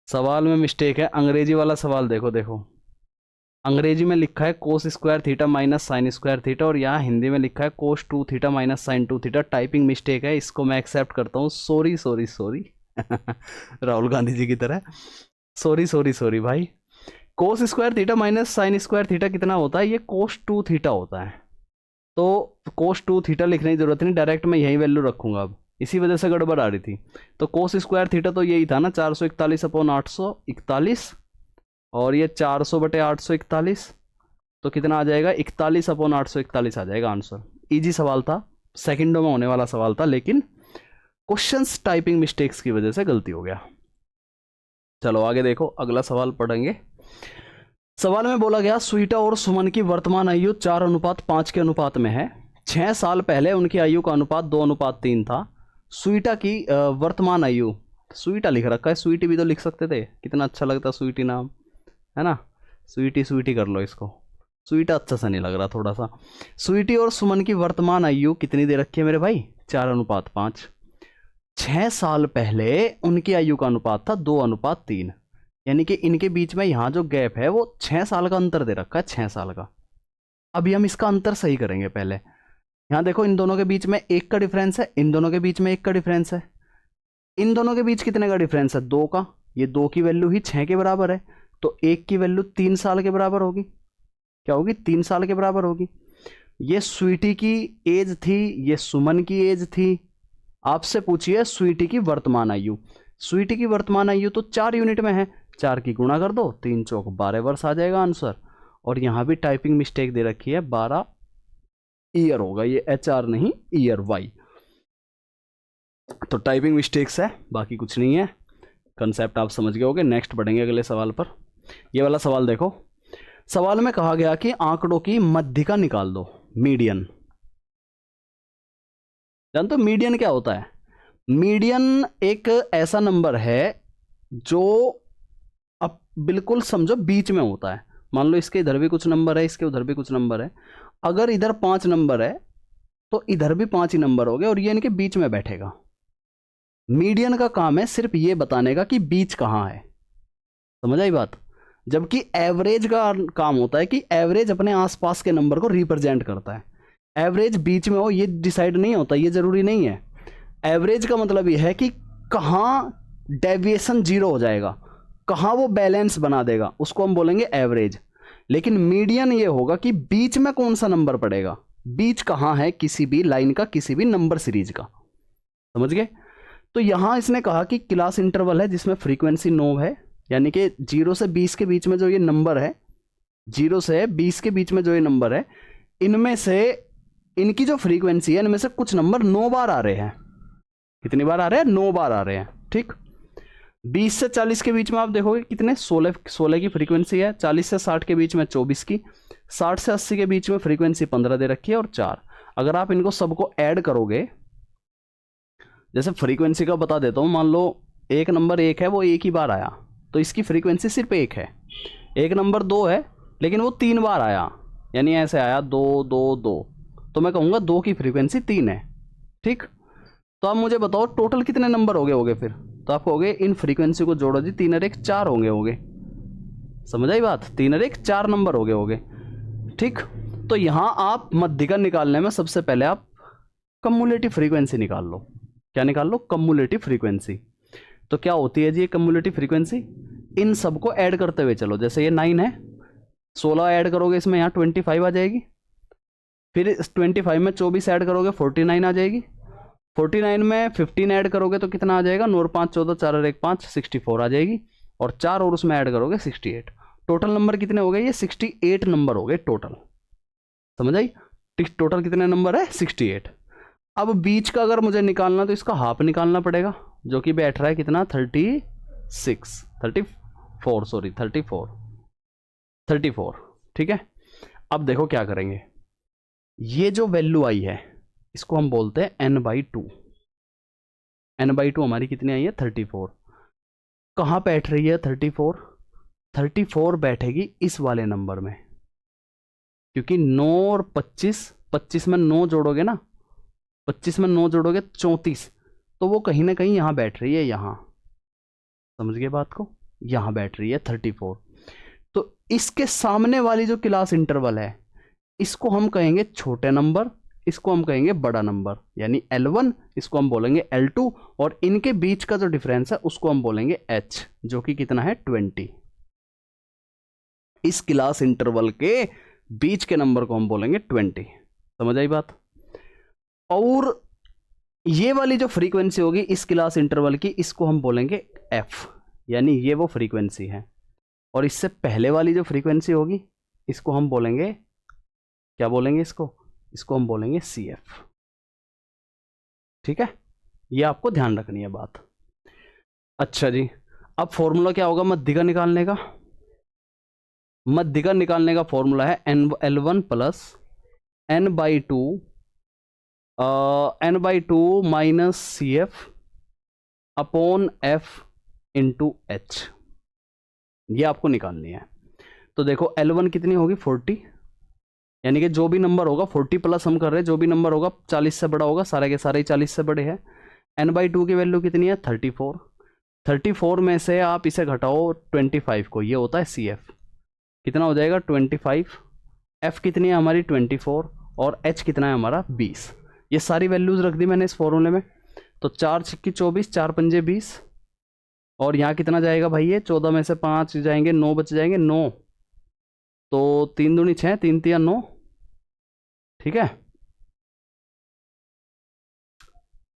S1: सवाल में मिस्टेक है। अंग्रेजी वाला सवाल देखो, देखो अंग्रेजी में लिखा है cos square theta minus sine square theta, और यहाँ हिंदी में लिखा है cos 2 theta minus sine 2 theta. Typing mistake है, इसको मैं एक्सेप्ट करता हूँ। Sorry sorry sorry. Rahul Gandhi ji की तरह सॉरी सॉरी सॉरी भाई। Cos square theta minus sine square theta कितना होता है? ये कोस 2 थीटा होता है। तो कोस 2 थीटा लिखने की जरूरत नहीं, डायरेक्ट मैं यही वैल्यू रखूंगा। अब इसी वजह से गड़बड़ आ रही थी। तो कोस स्क्वायर थीटा तो यही था ना, 441 अपॉन 841, और ये 400 बटे 841, तो कितना आ जाएगा, 41/841 आ जाएगा आंसर। इजी सवाल था, सेकंडों में होने वाला सवाल था, लेकिन क्वेश्चंस टाइपिंग मिस्टेक्स की वजह से गलती हो गया। चलो आगे देखो, अगला सवाल पढ़ेंगे। सवाल में बोला गया स्वीटा और सुमन की वर्तमान आयु 4:5 के अनुपात में है। 6 साल पहले उनकी आयु का अनुपात 2:3 था। स्वीटा की वर्तमान आयु, स्वीटा लिख रखा है, स्वीटी भी तो लिख सकते थे, कितना अच्छा लगता स्वीटी नाम, है ना। स्वीटी स्वीटी कर लो इसको, स्वीटा अच्छा सा नहीं लग रहा थोड़ा सा। स्वीटी और सुमन की वर्तमान आयु कितनी दे रखी है मेरे भाई, 4:5। 6 साल पहले उनकी आयु का अनुपात था 2:3, यानी कि इनके बीच में यहाँ जो गैप है वो 6 साल का अंतर दे रखा है, 6 साल का। अभी हम इसका अंतर सही करेंगे। पहले यहाँ देखो, इन दोनों के बीच में 1 का डिफरेंस है, इन दोनों के बीच में 1 का डिफरेंस है। इन दोनों के बीच कितने का डिफरेंस है, 2 का। ये 2 की वैल्यू ही 6 के बराबर है, तो 1 की वैल्यू 3 साल के बराबर होगी। क्या होगी, 3 साल के बराबर होगी। ये स्वीटी की एज थी, ये सुमन की एज थी। आपसे पूछिए स्वीटी की वर्तमान आयु, स्वीटी की वर्तमान आयु तो 4 यूनिट में है, 4 की गुणा कर दो, 3 चौक 12 वर्ष आ जाएगा आंसर। और यहाँ भी टाइपिंग मिस्टेक दे रखी है, 12 ईयर होगा, ये HR नहीं ईयर, वाई। तो टाइपिंग मिस्टेक्स है, बाकी कुछ नहीं है। कंसेप्ट आप समझ गए होंगे। नेक्स्ट बढ़ेंगे अगले सवाल पर। ये वाला सवाल देखो, सवाल में कहा गया कि आंकड़ों की मध्यिका निकाल दो, मीडियन। जानते हो मीडियन क्या होता है? मीडियन एक ऐसा नंबर है जो अब बिल्कुल समझो बीच में होता है। मान लो इसके इधर भी कुछ नंबर है, इसके उधर भी कुछ नंबर है। अगर इधर 5 नंबर है तो इधर भी 5 ही नंबर हो गए और ये इनके बीच में बैठेगा। मीडियन का काम है सिर्फ ये बताने का कि बीच कहाँ है, समझ आई बात। जबकि एवरेज का काम होता है कि एवरेज अपने आसपास के नंबर को रिप्रेजेंट करता है। एवरेज बीच में हो ये डिसाइड नहीं होता, ये जरूरी नहीं है। एवरेज का मतलब ये है कि कहाँ डेविएशन 0 हो जाएगा, कहाँ वो बैलेंस बना देगा, उसको हम बोलेंगे एवरेज। लेकिन मीडियन ये होगा कि बीच में कौन सा नंबर पड़ेगा, बीच कहाँ है किसी भी लाइन का, किसी भी नंबर सीरीज का, समझ गए। तो यहां इसने कहा कि क्लास इंटरवल है जिसमें फ्रीक्वेंसी 9 है, यानी कि 0 से 20 के बीच में जो ये नंबर है, 0 से 20 के बीच में जो ये नंबर है, इनमें से इनकी जो फ्रीक्वेंसी है, इनमें से कुछ नंबर 9 बार आ रहे हैं। कितनी बार आ रहे हैं, 9 बार आ रहे हैं, ठीक। 20 से 40 के बीच में आप देखोगे कितने, 16 की फ्रीक्वेंसी है। 40 से 60 के बीच में 24 की, 60 से 80 के बीच में फ्रीक्वेंसी 15 दे रखी है और 4। अगर आप इनको सबको ऐड करोगे, जैसे फ्रीक्वेंसी का बता देता हूँ, मान लो एक नंबर 1 है, वो 1 ही बार आया, तो इसकी फ्रीक्वेंसी सिर्फ 1 है। एक नंबर 2 है लेकिन वो 3 बार आया, यानी ऐसे आया 2 2 2, तो मैं कहूँगा 2 की फ्रीक्वेंसी 3 है, ठीक। तो आप मुझे बताओ टोटल कितने नंबर होंगे फिर, तो आप कहोगे इन फ्रीक्वेंसी को जोड़ो जी, 3 और 1 4 होंगे। समझ आई बात, 3 और 1 4 नंबर होंगे, ठीक। तो यहाँ आप मध्यिका निकालने में सबसे पहले आप कम्युलेटिव फ्रीक्वेंसी निकाल लो। क्या निकाल लो, कम्युलेटिव फ्रीक्वेंसी। तो क्या होती है जी ये कम्युलेटिव फ्रीक्वेंसी, इन सबको ऐड करते हुए चलो। जैसे ये 9 है, 16 ऐड करोगे इसमें यहाँ 25 आ जाएगी, फिर 25 में 24 ऐड करोगे 49 आ जाएगी, 49 में 15 ऐड करोगे तो कितना आ जाएगा, 9 और 5 14, 4 और 1 5, 64 आ जाएगी, और 4 और उसमें ऐड करोगे 68। टोटल नंबर कितने हो गए, ये 68 नंबर हो गए टोटल, समझ आई। टोटल कितने नंबर है, 68। अब बीच का अगर मुझे निकालना तो इसका हाफ निकालना पड़ेगा, जो कि बैठ रहा है कितना, 34, ठीक है। अब देखो क्या करेंगे, ये जो वैल्यू आई है इसको हम बोलते हैं n/2। n/2 हमारी कितनी आई है, 34। कहाँ बैठ रही है 34 बैठेगी इस वाले नंबर में, क्योंकि 9 और 25 में 9 जोड़ोगे ना, 25 में 9 जोड़ोगे 34, तो वो कहीं ना कहीं यहाँ बैठ रही है, यहाँ, समझ गए बात को, यहाँ बैठ रही है 34। तो इसके सामने वाली जो क्लास इंटरवल है इसको हम कहेंगे छोटे नंबर, इसको हम कहेंगे बड़ा नंबर, यानी L1, इसको हम बोलेंगे L2, और इनके बीच का जो डिफरेंस है उसको हम बोलेंगे H, जो कि कितना है 20। इस क्लास इंटरवल के बीच के नंबर को हम बोलेंगे 20, समझ आई बात। और ये वाली जो फ्रीक्वेंसी होगी इस क्लास इंटरवल की, इसको हम बोलेंगे F, यानी ये वो फ्रीक्वेंसी है। और इससे पहले वाली जो फ्रीक्वेंसी होगी इसको हम बोलेंगे, क्या बोलेंगे इसको हम बोलेंगे CF। ठीक है, ये आपको ध्यान रखनी है बात। अच्छा जी, अब फॉर्मूला क्या होगा मध्यिका निकालने का? मध्यिका निकालने का फॉर्मूला है L1 plus N/2 N/2 minus CF upon F into H। ये आपको निकालनी है। तो देखो L1 कितनी होगी 40, यानी कि जो भी नंबर होगा 40 प्लस हम कर रहे हैं, जो भी नंबर होगा 40 से बड़ा होगा, सारे के सारे 40 से बड़े हैं। N/2 की वैल्यू कितनी है 34। 34 में से आप इसे घटाओ 25 को, ये होता है CF। कितना हो जाएगा 25। F कितनी है हमारी 24 और H कितना है हमारा 20। ये सारी वैल्यूज रख दी मैंने इस फॉर्मूले में। तो 4 छिक्की 24, 4 पंजे 20, और यहाँ कितना जाएगा भाई, ये 14 में से 5 जाएंगे, 9 बच जाएंगे, 9 तो 3 दूनी 6, 3 तिया 9। ठीक है,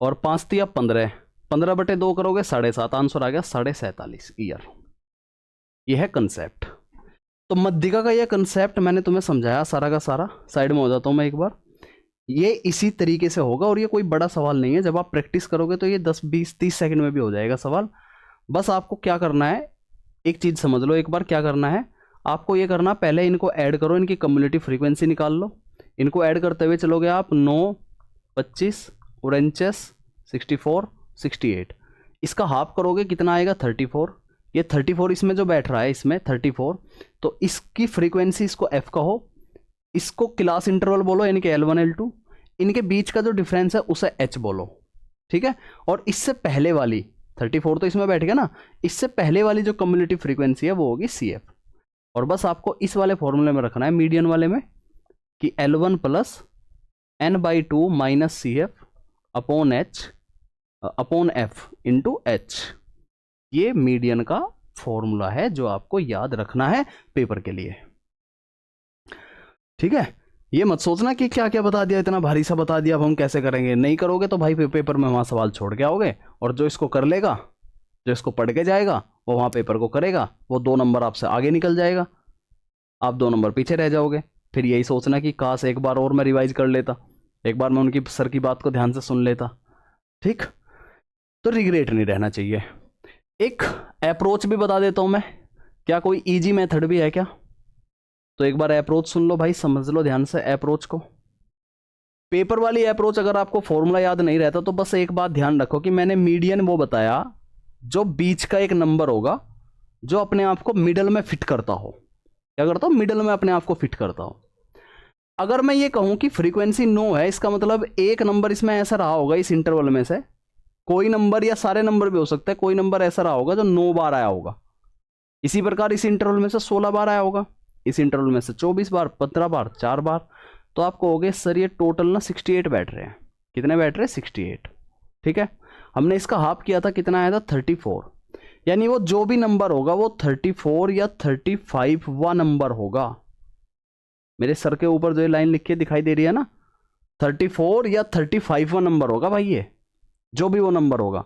S1: और 5 तिया 15, 15/2 करोगे 7.5, आंसर आ गया 47.5 ईयर। यह है कंसेप्ट। तो मध्यिका का यह कंसेप्ट मैंने तुम्हें समझाया सारा का सारा। साइड में हो जाता हूं मैं एक बार। ये इसी तरीके से होगा, और ये कोई बड़ा सवाल नहीं है। जब आप प्रैक्टिस करोगे तो ये 10 20 30 सेकंड में भी हो जाएगा सवाल। बस आपको क्या करना है, एक चीज समझ लो एक बार, क्या करना है आपको, ये करना पहले इनको ऐड करो, इनकी कम्युलेटिव फ्रीक्वेंसी निकाल लो। इनको ऐड करते हुए चलोगे आप 9, 25, 49, 64, 68। इसका हाफ करोगे कितना आएगा 34। ये 34 इसमें जो बैठ रहा है इसमें 34, तो इसकी फ्रीक्वेंसी इसको F कहो, इसको क्लास इंटरवल बोलो यानी कि L1 L2, इनके बीच का जो डिफरेंस है उसे H बोलो। ठीक है, और इससे पहले वाली 34 तो इसमें बैठ गया ना, इससे पहले वाली जो कम्युलेटिव फ्रीक्वेंसी है वो होगी CF। और बस आपको इस वाले फॉर्मूले में रखना है, मीडियन वाले में, कि L1 plus N/2 minus CF upon F into H। ये मीडियन का फॉर्मूला है जो आपको याद रखना है पेपर के लिए। ठीक है, ये मत सोचना कि क्या क्या बता दिया, इतना भारी सा बता दिया, अब हम कैसे करेंगे। नहीं करोगे तो भाई पेपर में वहां सवाल छोड़ के आओगे, और जो इसको कर लेगा, जो इसको पढ़ के जाएगा, वो वहां पेपर को करेगा, वो 2 नंबर आपसे आगे निकल जाएगा, आप 2 नंबर पीछे रह जाओगे। फिर यही सोचना कि काश एक बार और मैं रिवाइज कर लेता, एक बार मैं उनकी सर की बात को ध्यान से सुन लेता। ठीक, तो रिग्रेट नहीं रहना चाहिए। एक अप्रोच भी बता देता हूं मैं, क्या कोई इजी मेथड भी है क्या? तो एक बार अप्रोच सुन लो भाई, समझ लो ध्यान से अप्रोच को। पेपर वाली अप्रोच, अगर आपको फॉर्मूला याद नहीं रहता तो बस एक बात ध्यान रखो कि मैंने मीडियन वो बताया जो बीच का एक नंबर होगा, जो अपने आप को मिडल में फिट करता हो। क्या करता हो? मिडल में अपने आप को फिट करता हो। अगर मैं ये कहूं कि फ्रीक्वेंसी 9 है, इसका मतलब एक नंबर इसमें ऐसा रहा होगा इस इंटरवल में से, कोई नंबर या सारे नंबर भी हो सकते हैं, कोई नंबर ऐसा रहा होगा जो 9 बार आया होगा। इसी प्रकार इस इंटरवल में से 16 बार आया होगा, इस इंटरवल में से 24 बार, 15 बार, 4 बार। तो आपको हो गए सर ये टोटल ना 68 बैठ रहे हैं। कितने बैठ रहे हैं? 68। ठीक है, हमने इसका हाफ किया था, कितना आया था 34। यानी वो जो भी नंबर होगा वो 34 या 35वां नंबर होगा। मेरे सर के ऊपर जो ये लाइन लिखी दिखाई दे रही है ना, 34 या 35वां नंबर होगा भाई, ये जो भी वो नंबर होगा।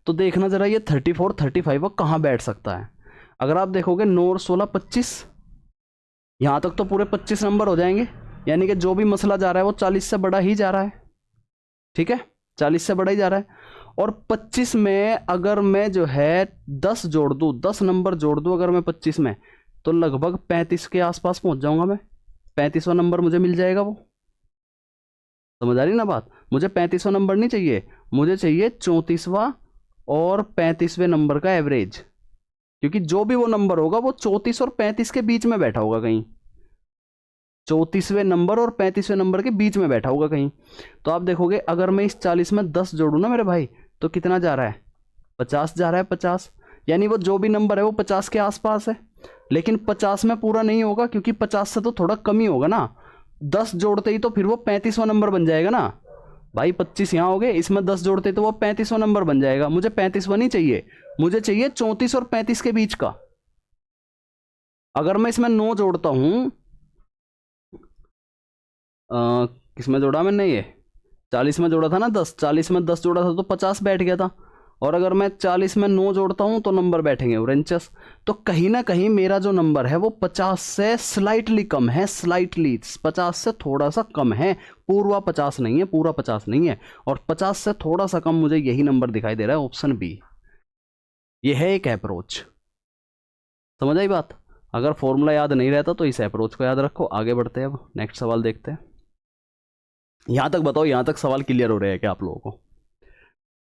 S1: तो देखना जरा ये 34 35 कहाँ बैठ सकता है। अगर आप देखोगे 9 और 16 25, यहां तक तो पूरे 25 नंबर हो जाएंगे, यानी कि जो भी मसला जा रहा है वो 40 से बड़ा ही जा रहा है। ठीक है, 40 से बड़ा ही जा रहा है। और 25 में अगर मैं जो है 10 जोड़ दूं, 10 नंबर जोड़ दूं अगर मैं 25 में, तो लगभग 35 के आसपास पहुंच जाऊंगा मैं। 35वां नंबर मुझे मिल जाएगा। वो समझ आ रही ना बात? मुझे 35वां नंबर नहीं चाहिए, मुझे चाहिए 34वां और 35वें नंबर का एवरेज, क्योंकि जो भी वो नंबर होगा वो 34 और 35 के बीच में बैठा होगा कहीं। 34वें नंबर और 35वें नंबर के बीच में बैठा होगा कहीं। तो आप देखोगे अगर मैं इस 40 में 10 जोड़ू ना मेरे भाई, तो कितना जा रहा है? 50 जा रहा है। 50 यानी वो जो भी नंबर है वो 50 के आसपास है, लेकिन 50 में पूरा नहीं होगा, क्योंकि 50 से तो थोड़ा कम ही होगा ना। 10 जोड़ते ही तो फिर वो 35वां नंबर बन जाएगा ना भाई। 25 यहाँ हो गए, इसमें 10 जोड़ते तो वो 35वां नंबर बन जाएगा। मुझे 35वां नहीं चाहिए, मुझे चाहिए 34 और 35 के बीच का। अगर मैं इसमें 9 जोड़ता हूं, किसमें जोड़ा मैंने? ये 40 में जोड़ा था ना 10, 40 में 10 जोड़ा था तो 50 बैठ गया था। और अगर मैं 40 में 9 जोड़ता हूँ तो नंबर बैठेंगे उनचास। तो कहीं ना कहीं मेरा जो नंबर है वो 50 से स्लाइटली कम है, स्लाइटली 50 से थोड़ा सा कम है, पूरा 50 नहीं है, पूरा 50 नहीं है, और 50 से थोड़ा सा कम मुझे यही नंबर दिखाई दे रहा है, ऑप्शन बी। ये है एक अप्रोच, समझ आई बात। अगर फॉर्मूला याद नहीं रहता तो इस अप्रोच को याद रखो। आगे बढ़ते हैं, अब नेक्स्ट सवाल देखते हैं। यहां तक बताओ, यहां तक सवाल क्लियर हो रहे हैं क्या आप लोगों को?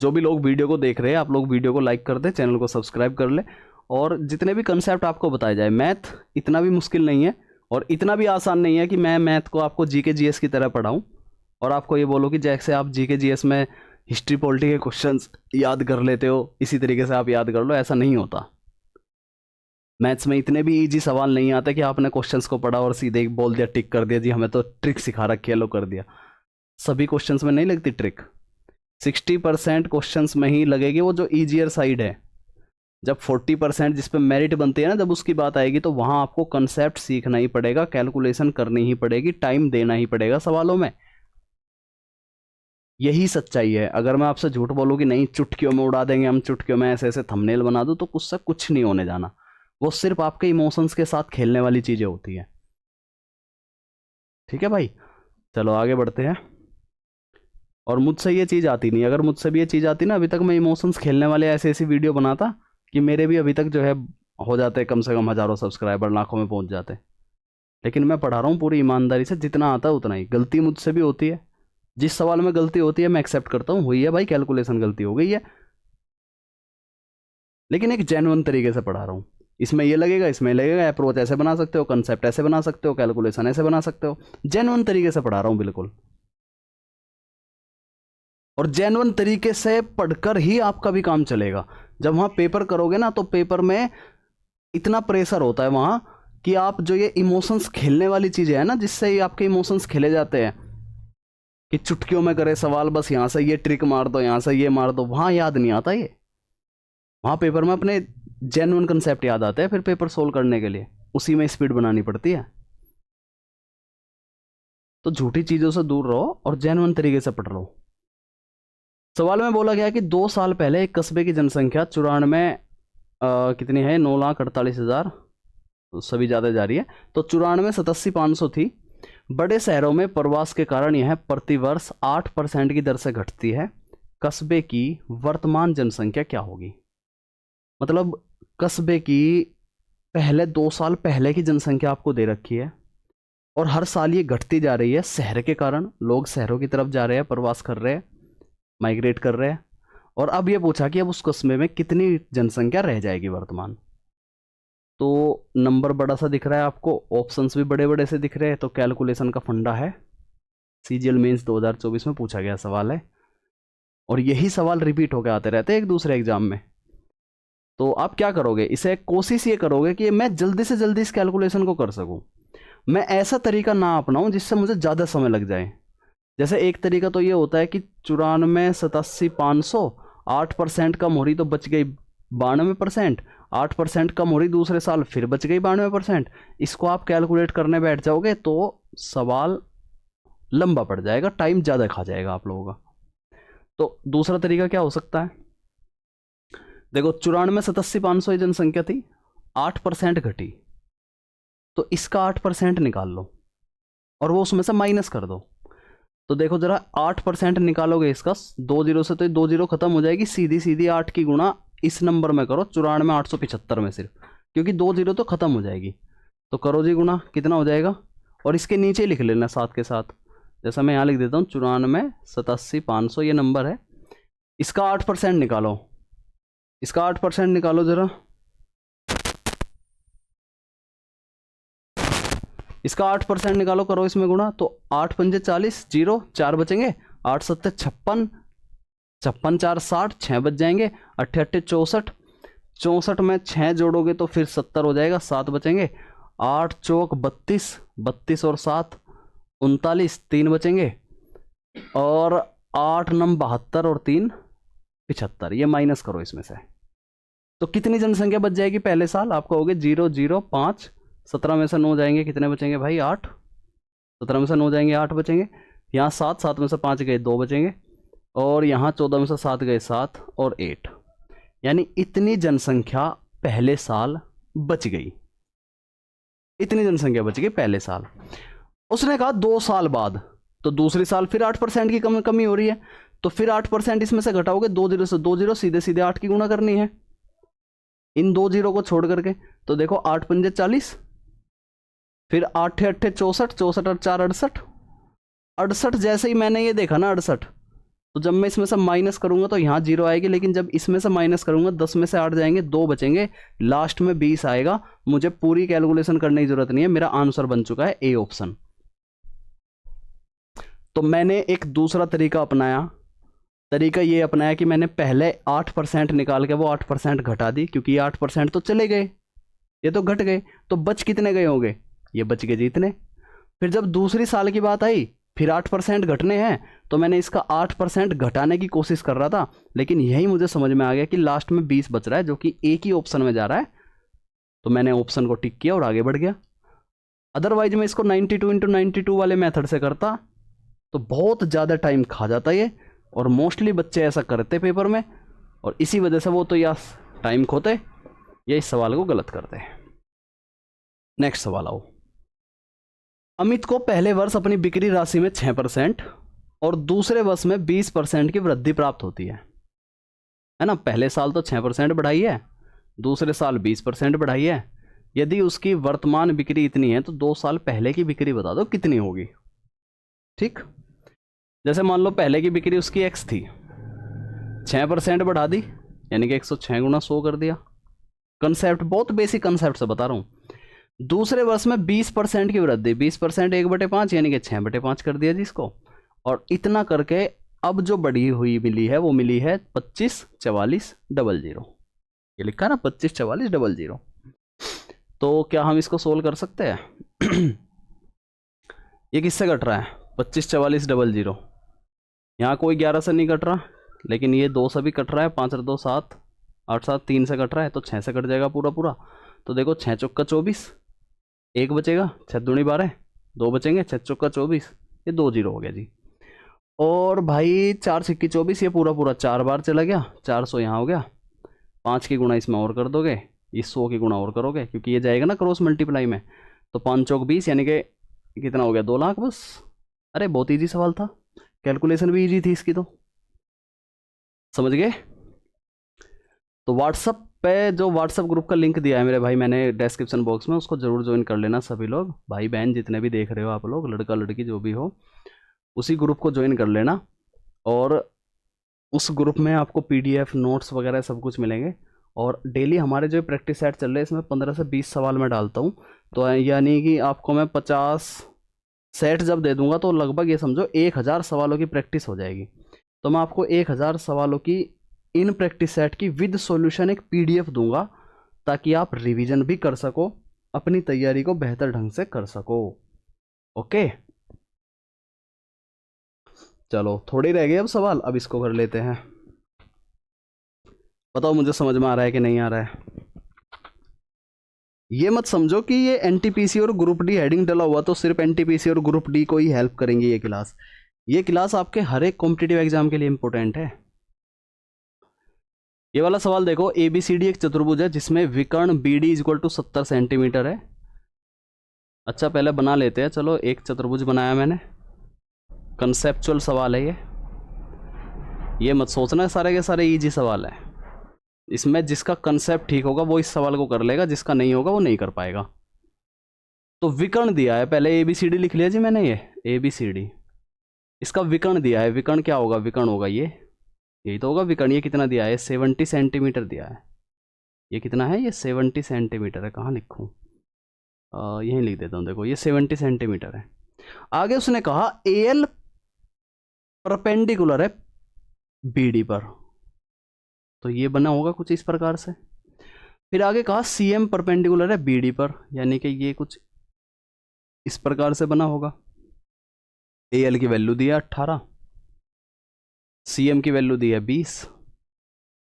S1: जो भी लोग वीडियो को देख रहे हैं, आप लोग वीडियो को लाइक कर दे, चैनल को सब्सक्राइब कर ले। और जितने भी कंसेप्ट आपको बताए जाए, मैथ इतना भी मुश्किल नहीं है और इतना भी आसान नहीं है कि मैं मैथ को आपको जीके जीएस की तरह पढ़ाऊं और आपको ये बोलो कि जैसे आप जीके जीएस में हिस्ट्री पॉलिटी के क्वेश्चंस याद कर लेते हो इसी तरीके से आप याद कर लो, ऐसा नहीं होता। मैथ्स में इतने भी इजी सवाल नहीं आते कि आपने क्वेश्चंस को पढ़ा और सीधे बोल दिया, टिक कर दिया, जी हमें तो ट्रिक सिखा रखी है, लो कर दिया। सभी क्वेश्चंस में नहीं लगती ट्रिक। 60% क्वेश्चंस में ही लगेगी वो जो ईजियर साइड है। जब 40% जिस पे मेरिट बनती है ना, जब उसकी बात आएगी तो वहां आपको कंसेप्ट सीखना ही पड़ेगा, कैलकुलेशन करनी ही पड़ेगी, टाइम देना ही पड़ेगा सवालों में। यही सच्चाई है। अगर मैं आपसे झूठ बोलूं कि नहीं चुटकियों में उड़ा देंगे हम, चुटकियों में ऐसे ऐसे थंबनेल बना दूं, तो कुछ से कुछ नहीं होने जाना। वो सिर्फ आपके इमोशंस के साथ खेलने वाली चीजें होती है। ठीक है भाई, चलो आगे बढ़ते हैं। और मुझसे ये चीज़ आती नहीं, अगर मुझसे भी ये चीज़ आती ना, अभी तक मैं इमोशंस खेलने वाले ऐसे ऐसी वीडियो बनाता कि मेरे भी अभी तक जो है हो जाते कम से कम हज़ारों सब्सक्राइबर, लाखों में पहुंच जाते। लेकिन मैं पढ़ा रहा हूँ पूरी ईमानदारी से, जितना आता है उतना ही। गलती मुझसे भी होती है, जिस सवाल में गलती होती है मैं एक्सेप्ट करता हूँ, हुई है भाई कैलकुलेशन, गलती हो गई है, लेकिन एक जेन्युइन तरीके से पढ़ा रहा हूँ। इसमें ये लगेगा, इसमें लगेगा, अप्रोच ऐसे बना सकते हो, कंसेप्ट ऐसे बना सकते हो, कैलकुलेशन ऐसे बना सकते हो। जेन्युइन तरीके से पढ़ा रहा हूँ बिल्कुल। और जेन्युइन तरीके से पढ़कर ही आपका भी काम चलेगा। जब वहां पेपर करोगे ना, तो पेपर में इतना प्रेशर होता है वहां कि आप जो ये इमोशंस खेलने वाली चीजें है ना, जिससे ये आपके इमोशंस खेले जाते हैं कि चुटकियों में करे सवाल, बस यहां से ये ट्रिक मार दो, यहां से ये मार दो, वहां याद नहीं आता ये। वहां पेपर में अपने जेन्युइन कंसेप्ट याद आते हैं, फिर पेपर सोल्व करने के लिए उसी में स्पीड बनानी पड़ती है। तो झूठी चीजों से दूर रहो और जेन्युइन तरीके से पढ़ लो। सवाल में बोला गया कि 2 साल पहले एक कस्बे की जनसंख्या 94 कितनी है, 9,48,000, तो सभी ज़्यादा जा रही है, तो 94 87,500 थी। बड़े शहरों में प्रवास के कारण यह प्रतिवर्ष 8% की दर से घटती है। कस्बे की वर्तमान जनसंख्या क्या होगी? मतलब कस्बे की पहले 2 साल पहले की जनसंख्या आपको दे रखी है और हर साल ये घटती जा रही है शहर के कारण। लोग शहरों की तरफ जा रहे हैं, प्रवास कर रहे हैं, माइग्रेट कर रहे हैं। और अब ये पूछा कि अब उस कस्बे में कितनी जनसंख्या रह जाएगी वर्तमान। तो नंबर बड़ा सा दिख रहा है आपको, ऑप्शंस भी बड़े बड़े से दिख रहे हैं, तो कैलकुलेशन का फंडा है। सीजीएल मेंस 2024 में पूछा गया सवाल है और यही सवाल रिपीट होकर आते रहते हैं एक दूसरे एग्जाम में। तो आप क्या करोगे, इसे कोशिश ये करोगे कि मैं जल्दी से जल्दी इस कैलकुलेशन को कर सकूं। मैं ऐसा तरीका ना अपनाऊं जिससे मुझे ज़्यादा समय लग जाए। जैसे एक तरीका तो ये होता है कि 94 87,500, 8% कम हो रही तो बच गई 92%, 8% कम हो रही दूसरे साल फिर बच गई 92%। इसको आप कैलकुलेट करने बैठ जाओगे तो सवाल लंबा पड़ जाएगा, टाइम ज़्यादा खा जाएगा आप लोगों का। तो दूसरा तरीका क्या हो सकता है, देखो 94 87,500 जनसंख्या थी, 8% घटी, तो इसका 8% निकाल लो और वो उसमें से माइनस कर दो। तो देखो जरा 8% निकालोगे इसका, 2 जीरो से, तो 2 जीरो खत्म हो जाएगी, सीधी सीधी 8 की गुणा इस नंबर में करो, 94 875 में सिर्फ, क्योंकि 2 जीरो तो खत्म हो जाएगी। तो करो जी गुणा, कितना हो जाएगा, और इसके नीचे लिख लेना साथ के साथ, जैसा मैं यहाँ लिख देता हूँ 94 87,500 ये नंबर है। इसका 8% निकालो, इसका 8% निकालो जरा, इसका 8% निकालो, करो इसमें गुणा, तो 8 पंजे 40, जीरो 4 बचेंगे, 8 सत्ते 56, 56 4 60, 6 बच जाएंगे, 8 8 64, 64 में 6 जोड़ोगे तो फिर 70 हो जाएगा, 7 बचेंगे, 8 चौक 32, 32 और 7 39, 3 बचेंगे, और 8 नम 72 और 3 75। ये माइनस करो इसमें से, तो कितनी जनसंख्या बच जाएगी पहले साल आपको, होगे 0 0 5, 17 में से 9 जाएंगे, कितने बचेंगे भाई 8, 17 में से 9 जाएंगे 8 बचेंगे, यहाँ 7, 7 में से 5 गए 2 बचेंगे, और यहाँ 14 में से 7 गए 7 और 8, यानी इतनी जनसंख्या पहले साल बच गई, इतनी जनसंख्या बच गई पहले साल। उसने कहा 2 साल बाद, तो दूसरे साल फिर 8% की कमी हो रही है, तो फिर 8% इसमें से घटाओगे, 2 जीरो से 2 जीरो, सीधे सीधे 8 की गुणा करनी है इन 2 जीरो को छोड़ करके। तो देखो 8 पंजे 40, फिर 8 अट्ठे 64, 64 और 4 68, 68 जैसे ही मैंने ये देखा ना 68, तो जब मैं इसमें से माइनस करूंगा तो यहाँ 0 आएगी, लेकिन जब इसमें से माइनस करूंगा 10 में से 8 जाएंगे, 2 बचेंगे, लास्ट में 20 आएगा। मुझे पूरी कैलकुलेशन करने की जरूरत नहीं है, मेरा आंसर बन चुका है ए ऑप्शन। तो मैंने एक दूसरा तरीका अपनाया, तरीका ये अपनाया कि मैंने पहले 8% निकाल के वो 8% घटा दी, क्योंकि ये 8% तो चले गए, ये तो घट गए, तो बच कितने गए होंगे, ये बच गए जितने। फिर जब दूसरी साल की बात आई, फिर 8% घटने हैं, तो मैंने इसका 8% घटाने की कोशिश कर रहा था, लेकिन यही मुझे समझ में आ गया कि लास्ट में 20 बच रहा है, जो कि एक ही ऑप्शन में जा रहा है, तो मैंने ऑप्शन को टिक किया और आगे बढ़ गया। अदरवाइज मैं इसको 92 × 92 वाले मेथड से करता तो बहुत ज़्यादा टाइम खा जाता ये, और मोस्टली बच्चे ऐसा करते पेपर में, और इसी वजह से वो तो या टाइम खोते या इस सवाल को गलत करते। नेक्स्ट सवाल आओ। अमित को पहले वर्ष अपनी बिक्री राशि में 6% और दूसरे वर्ष में 20% की वृद्धि प्राप्त होती है ना। पहले साल तो 6% बढ़ाई है, दूसरे साल 20% बढ़ाई है। यदि उसकी वर्तमान बिक्री इतनी है तो 2 साल पहले की बिक्री बता दो कितनी होगी। ठीक, जैसे मान लो पहले की बिक्री उसकी x थी, 6% बढ़ा दी, यानी कि 106 गुणा 100 कर दिया। कंसेप्ट बहुत बेसिक कंसेप्ट से बता रहा हूँ। दूसरे वर्ष में 20% की वृद्धि, 20% 1/5 यानी कि 6/5 कर दिया जिसको, और इतना करके अब जो बढ़ी हुई मिली है वो मिली है 254400। ये लिखा है ना 254400। तो क्या हम इसको सोल्व कर सकते हैं? ये किससे कट रहा है? 254400। यहाँ कोई 11 से नहीं कट रहा, लेकिन ये 2 से भी कट रहा है, 5 और 2 7, 8 7 3 से कट रहा है, तो 6 से कट जाएगा पूरा पूरा। तो देखो 6 चौका 24, 1 बचेगा, 6 दूनी 12, 2 बचेंगे, 6 चौका 24, ये 2 जीरो हो गया जी। और भाई 4 सिक्की 24, ये पूरा पूरा 4 बार चला गया, 400 यहाँ हो गया। 5 की गुणा इसमें और कर दोगे, इस 100 की गुणा और करोगे, क्योंकि ये जाएगा ना क्रॉस मल्टीप्लाई में। तो 5 चौक 20 यानी कि कितना हो गया? 2 लाख बस। अरे बहुत इजी सवाल था, कैलकुलेशन भी इजी थी इसकी, तो समझ गए। तो व्हाट्सअप पे जो व्हाट्सअप ग्रुप का लिंक दिया है मेरे भाई मैंने डिस्क्रिप्शन बॉक्स में, उसको जरूर ज्वाइन कर लेना सभी लोग, भाई बहन जितने भी देख रहे हो आप लोग, लड़का लड़की जो भी हो, उसी ग्रुप को ज्वाइन कर लेना। और उस ग्रुप में आपको PDF नोट्स वगैरह सब कुछ मिलेंगे। और डेली हमारे जो प्रैक्टिस सेट चल रहे हैं इसमें 15 से 20 सवाल मैं डालता हूँ, तो यानी कि आपको मैं 50 सेट जब दे दूंगा तो लगभग ये समझो 1000 सवालों की प्रैक्टिस हो जाएगी। तो मैं आपको 1000 सवालों की इन प्रैक्टिस सेट की विद सॉल्यूशन एक PDF दूंगा, ताकि आप रिवीजन भी कर सको, अपनी तैयारी को बेहतर ढंग से कर सको। ओके, चलो थोड़ी रह गई अब सवाल, अब इसको कर लेते हैं। बताओ मुझे समझ में आ रहा है कि नहीं आ रहा है? ये मत समझो कि ये NTPC और ग्रुप डी हेडिंग डला हुआ तो सिर्फ NTPC और ग्रुप डी को ही हेल्प करेंगी ये क्लास। ये क्लास आपके हर एक कॉम्पिटिटिव एग्जाम के लिए इंपॉर्टेंट है। ये वाला सवाल देखो, ABCD एक चतुर्भुज है जिसमें विकर्ण BD = 70 सेंटीमीटर है। अच्छा पहले बना लेते हैं, चलो एक चतुर्भुज बनाया मैंने, कंसेप्चुअल सवाल है ये मत सोचना सारे के सारे इजी सवाल है। इसमें जिसका कंसेप्ट ठीक होगा वो इस सवाल को कर लेगा, जिसका नहीं होगा वो नहीं कर पाएगा। तो विकर्ण दिया है, पहले ABCD लिख लिया जी मैंने, ये ABCD, इसका विकर्ण दिया है। विकर्ण क्या होगा? विकर्ण होगा ये, यही तो होगा विकर्ण। ये कितना दिया है? 70 सेंटीमीटर दिया है। ये कितना है? ये 70 सेंटीमीटर है। कहाँ लिखूँ? यहीं लिख देता हूँ, देखो ये 70 सेंटीमीटर है। आगे उसने कहा AL परपेंडिकुलर है BD पर, तो ये बना होगा कुछ इस प्रकार से। फिर आगे कहा CM परपेंडिकुलर है BD पर, यानी कि ये कुछ इस प्रकार से बना होगा। AL की वैल्यू दी है 18, CM की वैल्यू दी है 20।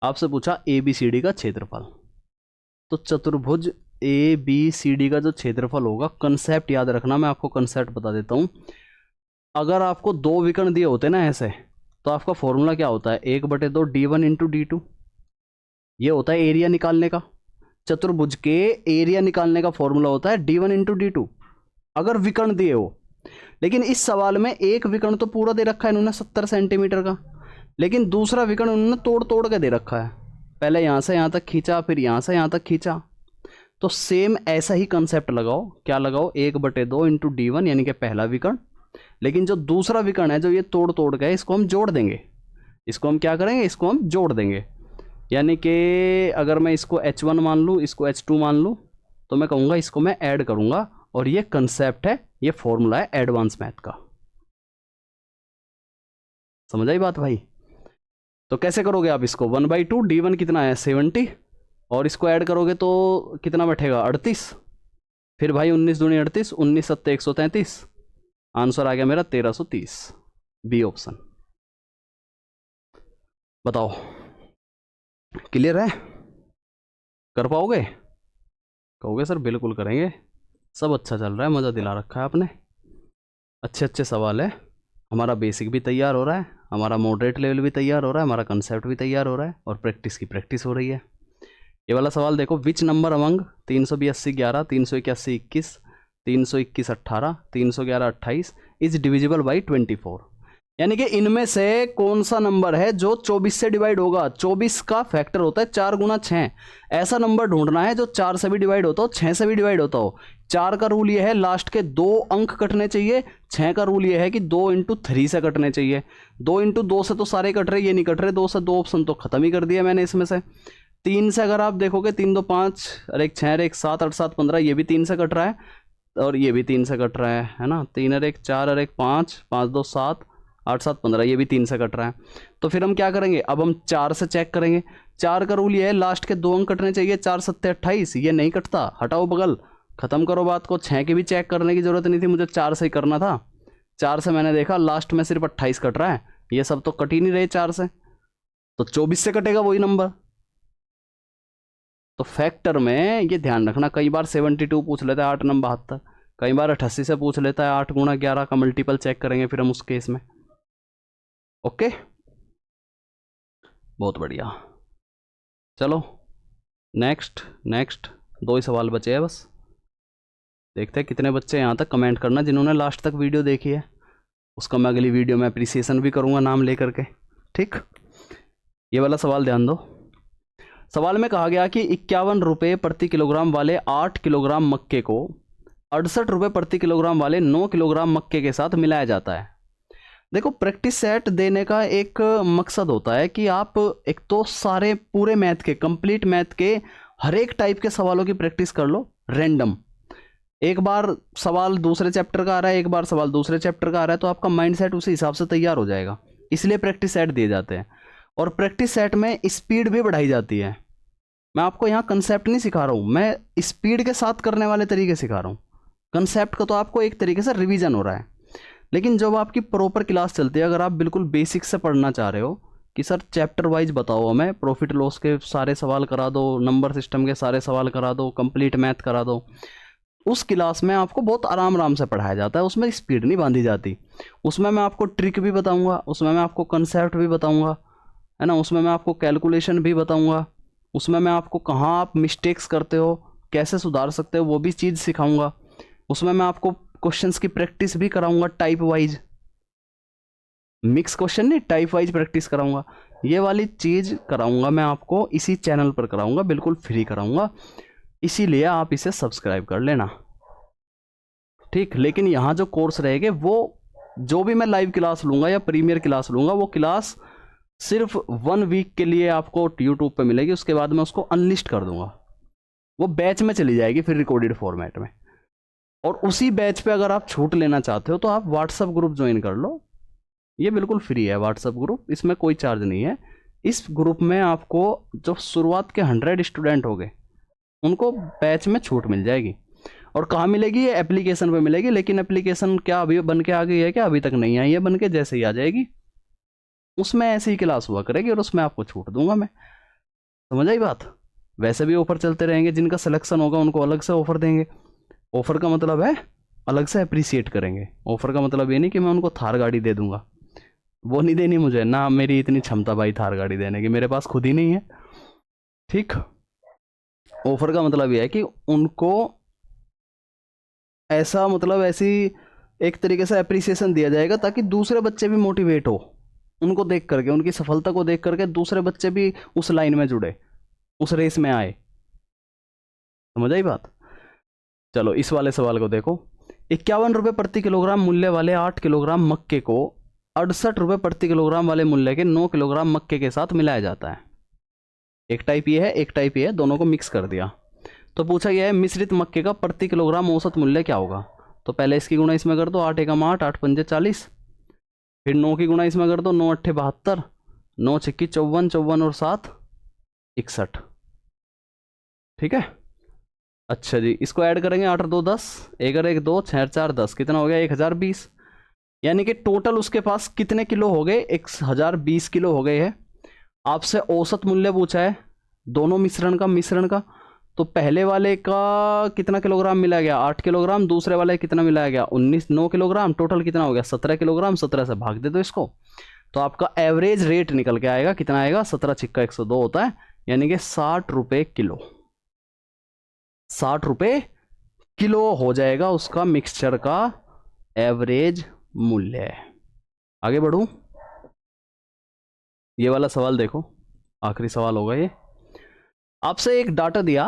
S1: आपसे पूछा ABCD का क्षेत्रफल, तो चतुर्भुज ABCD का जो क्षेत्रफल होगा, कंसेप्ट याद रखना, मैं आपको कंसेप्ट बता देता हूं। अगर आपको 2 विकर्ण दिए होते ना ऐसे, तो आपका फॉर्मूला क्या होता है? 1/2 D1 × D2। ये होता है एरिया निकालने का। चतुर्भुज के एरिया निकालने का फॉर्मूला होता है d1 इंटू d2, अगर विकर्ण दिए हो। लेकिन इस सवाल में एक विकर्ण तो पूरा दे रखा है इन्होंने 70 सेंटीमीटर का, लेकिन दूसरा विकर्ण उन्होंने तोड़ तोड़ के दे रखा है। पहले यहाँ से यहाँ तक खींचा, फिर यहाँ से यहाँ तक खींचा। तो सेम ऐसा ही कंसेप्ट लगाओ। क्या लगाओ? 1/2 इंटू d1 यानी कि पहला विकर्ण, लेकिन जो दूसरा विकर्ण है जो ये तोड़ तोड़ के, इसको हम जोड़ देंगे। इसको हम क्या करेंगे? इसको हम जोड़ देंगे। यानी कि अगर मैं इसको h1 मान लूँ, इसको h2 मान लूँ, तो मैं कहूँगा इसको मैं ऐड करूँगा, और ये कंसेप्ट है, ये फॉर्मूला है एडवांस मैथ का। समझ आई बात भाई? तो कैसे करोगे आप इसको? 1/2 d1 कितना है? 70, और इसको ऐड करोगे तो कितना बैठेगा? 38। फिर भाई 19 दूनी 38, 19 सत्ते 133, आंसर आ गया मेरा 1330, बी ऑप्शन। बताओ क्लियर है? कर पाओगे? कहोगे सर बिल्कुल करेंगे, सब अच्छा चल रहा है, मज़ा दिला रखा है आपने, अच्छे अच्छे सवाल है। हमारा बेसिक भी तैयार हो रहा है, हमारा मॉडरेट लेवल भी तैयार हो रहा है, हमारा कंसेप्ट भी तैयार हो रहा है, और प्रैक्टिस की प्रैक्टिस हो रही है। ये वाला सवाल देखो, which number among 382 11, 381 21, 321 18, 311 28 is divisible by 24। यानी कि इनमें से कौन सा नंबर है जो 24 से डिवाइड होगा? 24 का फैक्टर होता है 4 गुना 6। ऐसा नंबर ढूंढना है जो 4 से भी डिवाइड होता हो, 6 से भी डिवाइड होता हो। 4 का रूल ये है लास्ट के 2 अंक कटने चाहिए, 6 का रूल ये है कि 2 इंटू 3 से कटने चाहिए। 2 इंटू 2 से तो सारे कट रहे, ये नहीं कट रहे 2 से। 2 ऑप्शन तो खत्म ही कर दिया मैंने इसमें से। 3 से अगर आप देखोगे, 3 2 5 और 1 6 और 1 7, 8 7 15, ये भी 3 से कट रहा है, और ये भी 3 से कट रहा है ना। 3 और 1 4 और 1 5, 5 2 7, 8 7 15, ये भी 3 से कट रहा है। तो फिर हम क्या करेंगे? अब हम 4 से चेक करेंगे। 4 का रूल ये है लास्ट के 2 अंक कटने चाहिए। 4 7 28, ये नहीं कटता, हटाओ बगल, खत्म करो बात को। 6 की भी चेक करने की जरूरत नहीं थी, मुझे 4 से ही करना था। 4 से मैंने देखा लास्ट में सिर्फ 28 कट रहा है, ये सब तो कट ही नहीं रहे 4 से, तो 24 से कटेगा वही नंबर। तो फैक्टर में ये ध्यान रखना, कई बार 72 पूछ लेता है 8 नंबर 72, कई बार 88 से पूछ लेता है 8 गुणा 11 का मल्टीपल चेक करेंगे फिर हम उस केस में। ओके, बहुत बढ़िया। चलो नेक्स्ट 2 ही सवाल बचे हैं बस। देखते हैं कितने बच्चे यहाँ तक कमेंट करना जिन्होंने लास्ट तक वीडियो देखी है, उसका मैं अगली वीडियो में अप्रिसिएशन भी करूँगा नाम लेकर के। ठीक, ये वाला सवाल ध्यान दो। सवाल में कहा गया कि 51 रुपये प्रति किलोग्राम वाले 8 किलोग्राम मक्के को 68 रुपये प्रति किलोग्राम वाले 9 किलोग्राम मक्के के साथ मिलाया जाता है। देखो, प्रैक्टिस सेट देने का एक मकसद होता है कि आप एक तो सारे पूरे मैथ के, कंप्लीट मैथ के हर एक टाइप के सवालों की प्रैक्टिस कर लो रैंडम। एक बार सवाल दूसरे चैप्टर का आ रहा है, एक बार सवाल दूसरे चैप्टर का आ रहा है, तो आपका माइंड सेट उसी हिसाब से तैयार हो जाएगा। इसलिए प्रैक्टिस सेट दिए जाते हैं, और प्रैक्टिस सेट में स्पीड भी बढ़ाई जाती है। मैं आपको यहाँ कंसेप्ट नहीं सिखा रहा हूँ, मैं स्पीड के साथ करने वाले तरीके सिखा रहा हूँ। कंसेप्ट का तो आपको एक तरीके से रिवीजन हो रहा है, लेकिन जब आपकी प्रॉपर क्लास चलती है, अगर आप बिल्कुल बेसिक से पढ़ना चाह रहे हो कि सर चैप्टर वाइज बताओ, हमें प्रॉफिट लॉस के सारे सवाल करा दो, नंबर सिस्टम के सारे सवाल करा दो, कंप्लीट मैथ करा दो, उस क्लास में आपको बहुत आराम से पढ़ाया जाता है। उसमें स्पीड नहीं बांधी जाती। उसमें मैं आपको ट्रिक भी बताऊँगा, उसमें मैं आपको कंसेप्ट भी बताऊँगा, है ना। उसमें मैं आपको कैलकुलेशन भी बताऊँगा, उसमें मैं आपको कहाँ आप मिस्टेक्स करते हो, कैसे सुधार सकते हो, वो भी चीज़ सिखाऊंगा। उसमें मैं आपको क्वेश्चंस की प्रैक्टिस भी कराऊंगा, टाइप वाइज, मिक्स क्वेश्चन नहीं, टाइप वाइज प्रैक्टिस कराऊंगा। ये वाली चीज़ कराऊंगा मैं आपको, इसी चैनल पर कराऊंगा, बिल्कुल फ्री कराऊंगा। इसीलिए आप इसे सब्सक्राइब कर लेना, ठीक। लेकिन यहाँ जो कोर्स रहेंगे, वो जो भी मैं लाइव क्लास लूँगा या प्रीमियर क्लास लूँगा, वो क्लास सिर्फ 1 वीक के लिए आपको यूट्यूब पे मिलेगी। उसके बाद मैं उसको अनलिस्ट कर दूंगा, वो बैच में चली जाएगी फिर रिकॉर्डेड फॉर्मेट में। और उसी बैच पे अगर आप छूट लेना चाहते हो तो आप व्हाट्सएप ग्रुप ज्वाइन कर लो, ये बिल्कुल फ्री है व्हाट्सएप ग्रुप, इसमें कोई चार्ज नहीं है। इस ग्रुप में आपको जो शुरुआत के 100 स्टूडेंट हो गए उनको बैच में छूट मिल जाएगी। और कहाँ मिलेगी? ये एप्लीकेशन पे मिलेगी। लेकिन एप्लीकेशन क्या अभी बन के आ गई है क्या? अभी तक नहीं आई है बन के, जैसे ही आ जाएगी उसमें ऐसी ही क्लास हुआ करेगी और उसमें आपको छूट दूंगा मैं। समझ आई बात? वैसे भी ऑफर चलते रहेंगे, जिनका सिलेक्शन होगा उनको अलग से ऑफर देंगे। ऑफर का मतलब है अलग से अप्रिसिएट करेंगे। ऑफर का मतलब ये नहीं कि मैं उनको थार गाड़ी दे दूंगा, वो नहीं देनी मुझे ना, मेरी इतनी क्षमता भाई थार गाड़ी देने की, मेरे पास खुद ही नहीं है। ठीक, ऑफर का मतलब यह है कि उनको ऐसा मतलब ऐसी एक तरीके से अप्रिसिएशन दिया जाएगा ताकि दूसरे बच्चे भी मोटिवेट हो, उनको देख करके, उनकी सफलता को देख करके दूसरे बच्चे भी उस लाइन में जुड़े, उस रेस में आए। समझ आई बात? चलो इस वाले सवाल को देखो। 51 रुपये प्रति किलोग्राम मूल्य वाले 8 किलोग्राम मक्के को 68 रुपये प्रति किलोग्राम वाले मूल्य के 9 किलोग्राम मक्के के साथ मिलाया जाता है। एक टाइप ये है, एक टाइप ये है, दोनों को मिक्स कर दिया। तो पूछा गया है मिश्रित मक्के का प्रति किलोग्राम औसत मूल्य क्या होगा। तो पहले इसकी गुणा इसमें कर दो, 8 एकम 8, 8 पंजे 40, फिर 9 की गुणा इसमें कर दो, 9 अट्ठे 72, 9 छिक्की 54, 54 और 7 61। ठीक है, अच्छा जी, इसको ऐड करेंगे, 8 और 2 10, 1 और 1 2, 6 और 4 10, कितना हो गया 1020। यानी कि टोटल उसके पास कितने किलो हो गए, 1020 किलो हो गए हैं। आपसे औसत मूल्य पूछा है दोनों मिश्रण का। तो पहले वाले का कितना किलोग्राम मिला गया, 8 किलोग्राम, दूसरे वाले कितना मिलाया गया 9 किलोग्राम, टोटल कितना हो गया 17 किलोग्राम। 17 से भाग दे दो इसको, तो आपका एवरेज रेट निकल के आएगा, कितना आएगा 17 छिक्का 102 होता है, यानी कि 60 रुपये किलो। 60 रुपये किलो हो जाएगा उसका मिक्सचर का एवरेज मूल्य। आगे बढ़ूं, ये वाला सवाल देखो, आखिरी सवाल होगा ये। आपसे एक डाटा दिया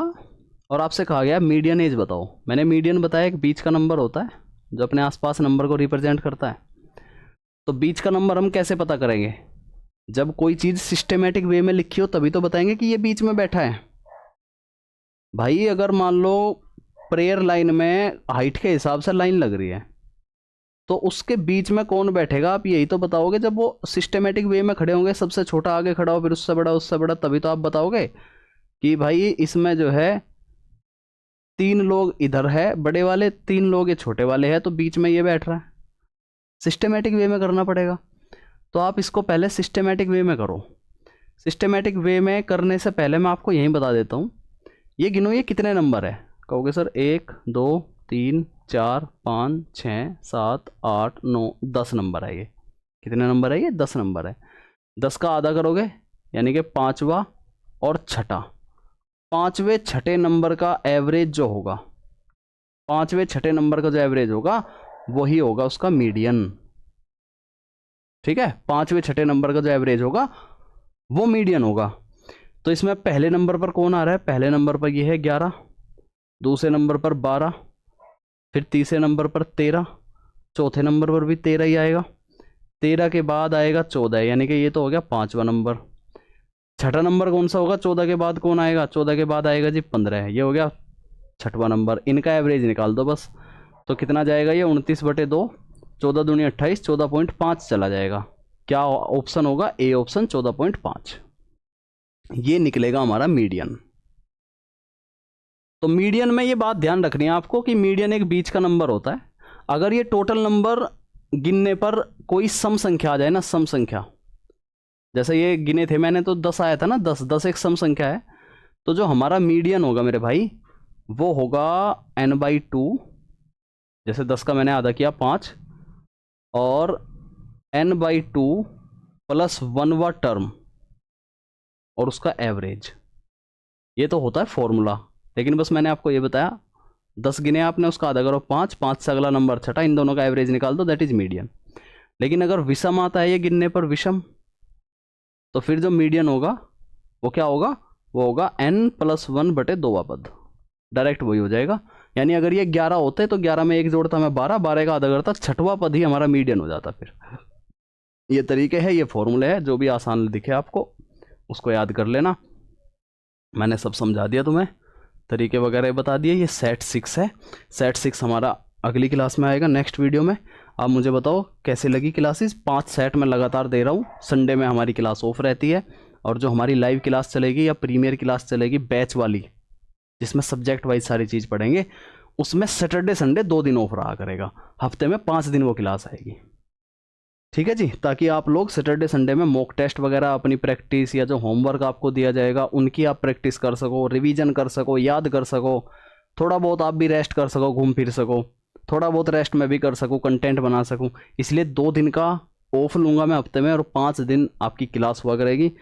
S1: और आपसे कहा गया मीडियन एज बताओ। मैंने मीडियन बताया एक बीच का नंबर होता है जो अपने आसपास नंबर को रिप्रेजेंट करता है। तो बीच का नंबर हम कैसे पता करेंगे, जब कोई चीज़ सिस्टेमेटिक वे में लिखी हो तभी तो बताएंगे कि ये बीच में बैठा है। भाई अगर मान लो प्रेयर लाइन में हाइट के हिसाब से लाइन लग रही है तो उसके बीच में कौन बैठेगा, आप यही तो बताओगे जब वो सिस्टेमेटिक वे में खड़े होंगे। सबसे छोटा आगे खड़ा हो, फिर उससे बड़ा, उससे बड़ा, तभी तो आप बताओगे कि भाई इसमें जो है 3 लोग इधर है बड़े वाले, 3 लोग ये छोटे वाले हैं, तो बीच में ये बैठ रहा है। सिस्टेमेटिक वे में करना पड़ेगा। तो आप इसको पहले सिस्टेमेटिक वे में करो। सिस्टेमेटिक वे में करने से पहले मैं आपको यही बता देता हूँ, ये गिनो ये कितने नंबर है। कहोगे सर 1 2 3 4 5 6 7 8 9 10 नंबर है। ये कितने नंबर है, ये 10 नंबर है। 10 का आधा करोगे यानी कि 5वां और छठा, 5वें छठे नंबर का एवरेज जो होगा, 5वें छठे नंबर का जो एवरेज होगा वही होगा उसका मीडियन। ठीक है, 5वें छठे नंबर का जो एवरेज होगा वो मीडियन होगा। तो इसमें पहले नंबर पर कौन आ रहा है, पहले नंबर पर ये है 11, दूसरे नंबर पर 12, फिर तीसरे नंबर पर 13, चौथे नंबर पर भी 13 ही आएगा, 13 के बाद आएगा 14, यानी कि ये तो हो गया 5वां नंबर। छठा नंबर कौन सा होगा, 14 के बाद कौन आएगा, 14 के बाद आएगा जी 15, ये हो गया 6वां नंबर। इनका एवरेज निकाल दो बस, तो कितना जाएगा ये 29/2, 14 दूनी 28, 14.5 चला जाएगा। क्या ऑप्शन होगा, ए ऑप्शन 14.5, ये निकलेगा हमारा मीडियन। तो मीडियन में ये बात ध्यान रखनी है आपको कि मीडियन एक बीच का नंबर होता है। अगर ये टोटल नंबर गिनने पर कोई सम संख्या आ जाए ना, सम संख्या, जैसे ये गिने थे मैंने तो 10 आया था ना, 10 एक सम संख्या है, तो जो हमारा मीडियन होगा मेरे भाई वो होगा n/2। जैसे 10 का मैंने आधा किया 5, और n/2 प्लस 1वां टर्म और उसका एवरेज, ये तो होता है फॉर्मूला। लेकिन बस मैंने आपको ये बताया 10 गिने आपने, उसका आधा करो 5, 5 से अगला नंबर छठा, इन दोनों का एवरेज निकाल दो, दैट इज मीडियन। लेकिन अगर विषम आता है ये गिनने पर विषम, तो फिर जो मीडियन होगा वो क्या होगा, वो होगा n+1/2वां पद, डायरेक्ट वही हो जाएगा। यानी अगर ये 11 होते तो 11 में 1 जोड़ता मैं 12, 12 का आधा करता, 6वां पद ही हमारा मीडियन हो जाता। फिर ये तरीके है, ये फॉर्मूले है, जो भी आसान दिखे आपको उसको याद कर लेना। मैंने सब समझा दिया तुम्हें, तरीके वगैरह बता दिए। ये सेट 6 है, सेट 6 हमारा अगली क्लास में आएगा, नेक्स्ट वीडियो में। आप मुझे बताओ कैसे लगी क्लासेस। 5 सेट में लगातार दे रहा हूँ, संडे में हमारी क्लास ऑफ रहती है, और जो हमारी लाइव क्लास चलेगी या प्रीमियर क्लास चलेगी बैच वाली, जिसमें सब्जेक्ट वाइज सारी चीज़ पढ़ेंगे, उसमें सैटरडे संडे 2 दिन ऑफ रहा करेगा, हफ्ते में 5 दिन वो क्लास आएगी। ठीक है जी, ताकि आप लोग सैटरडे संडे में मॉक टेस्ट वगैरह अपनी प्रैक्टिस या जो होमवर्क आपको दिया जाएगा उनकी आप प्रैक्टिस कर सको, रिवीजन कर सको, याद कर सको, थोड़ा बहुत आप भी रेस्ट कर सको, घूम फिर सको, थोड़ा बहुत रेस्ट मैं भी कर सकूँ, कंटेंट बना सकूँ। इसलिए 2 दिन का ऑफ लूँगा मैं हफ्ते में, और 5 दिन आपकी क्लास हुआ करेगी,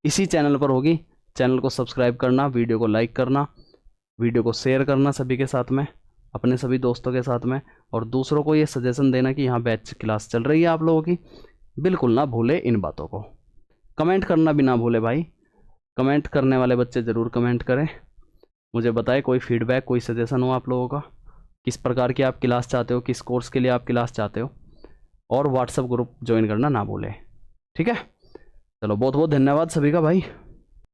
S1: इसी चैनल पर होगी। चैनल को सब्सक्राइब करना, वीडियो को लाइक करना, वीडियो को शेयर करना सभी के साथ में, अपने सभी दोस्तों के साथ में, और दूसरों को ये सजेशन देना कि यहाँ बैच क्लास चल रही है आप लोगों की। बिल्कुल ना भूले इन बातों को। कमेंट करना भी ना भूले भाई, कमेंट करने वाले बच्चे ज़रूर कमेंट करें, मुझे बताएं कोई फीडबैक, कोई सजेशन हो आप लोगों का, किस प्रकार की आप क्लास चाहते हो, किस कोर्स के लिए आप क्लास चाहते हो। और व्हाट्सएप ग्रुप ज्वाइन करना ना भूलें, ठीक है। चलो बहुत बहुत धन्यवाद सभी का भाई।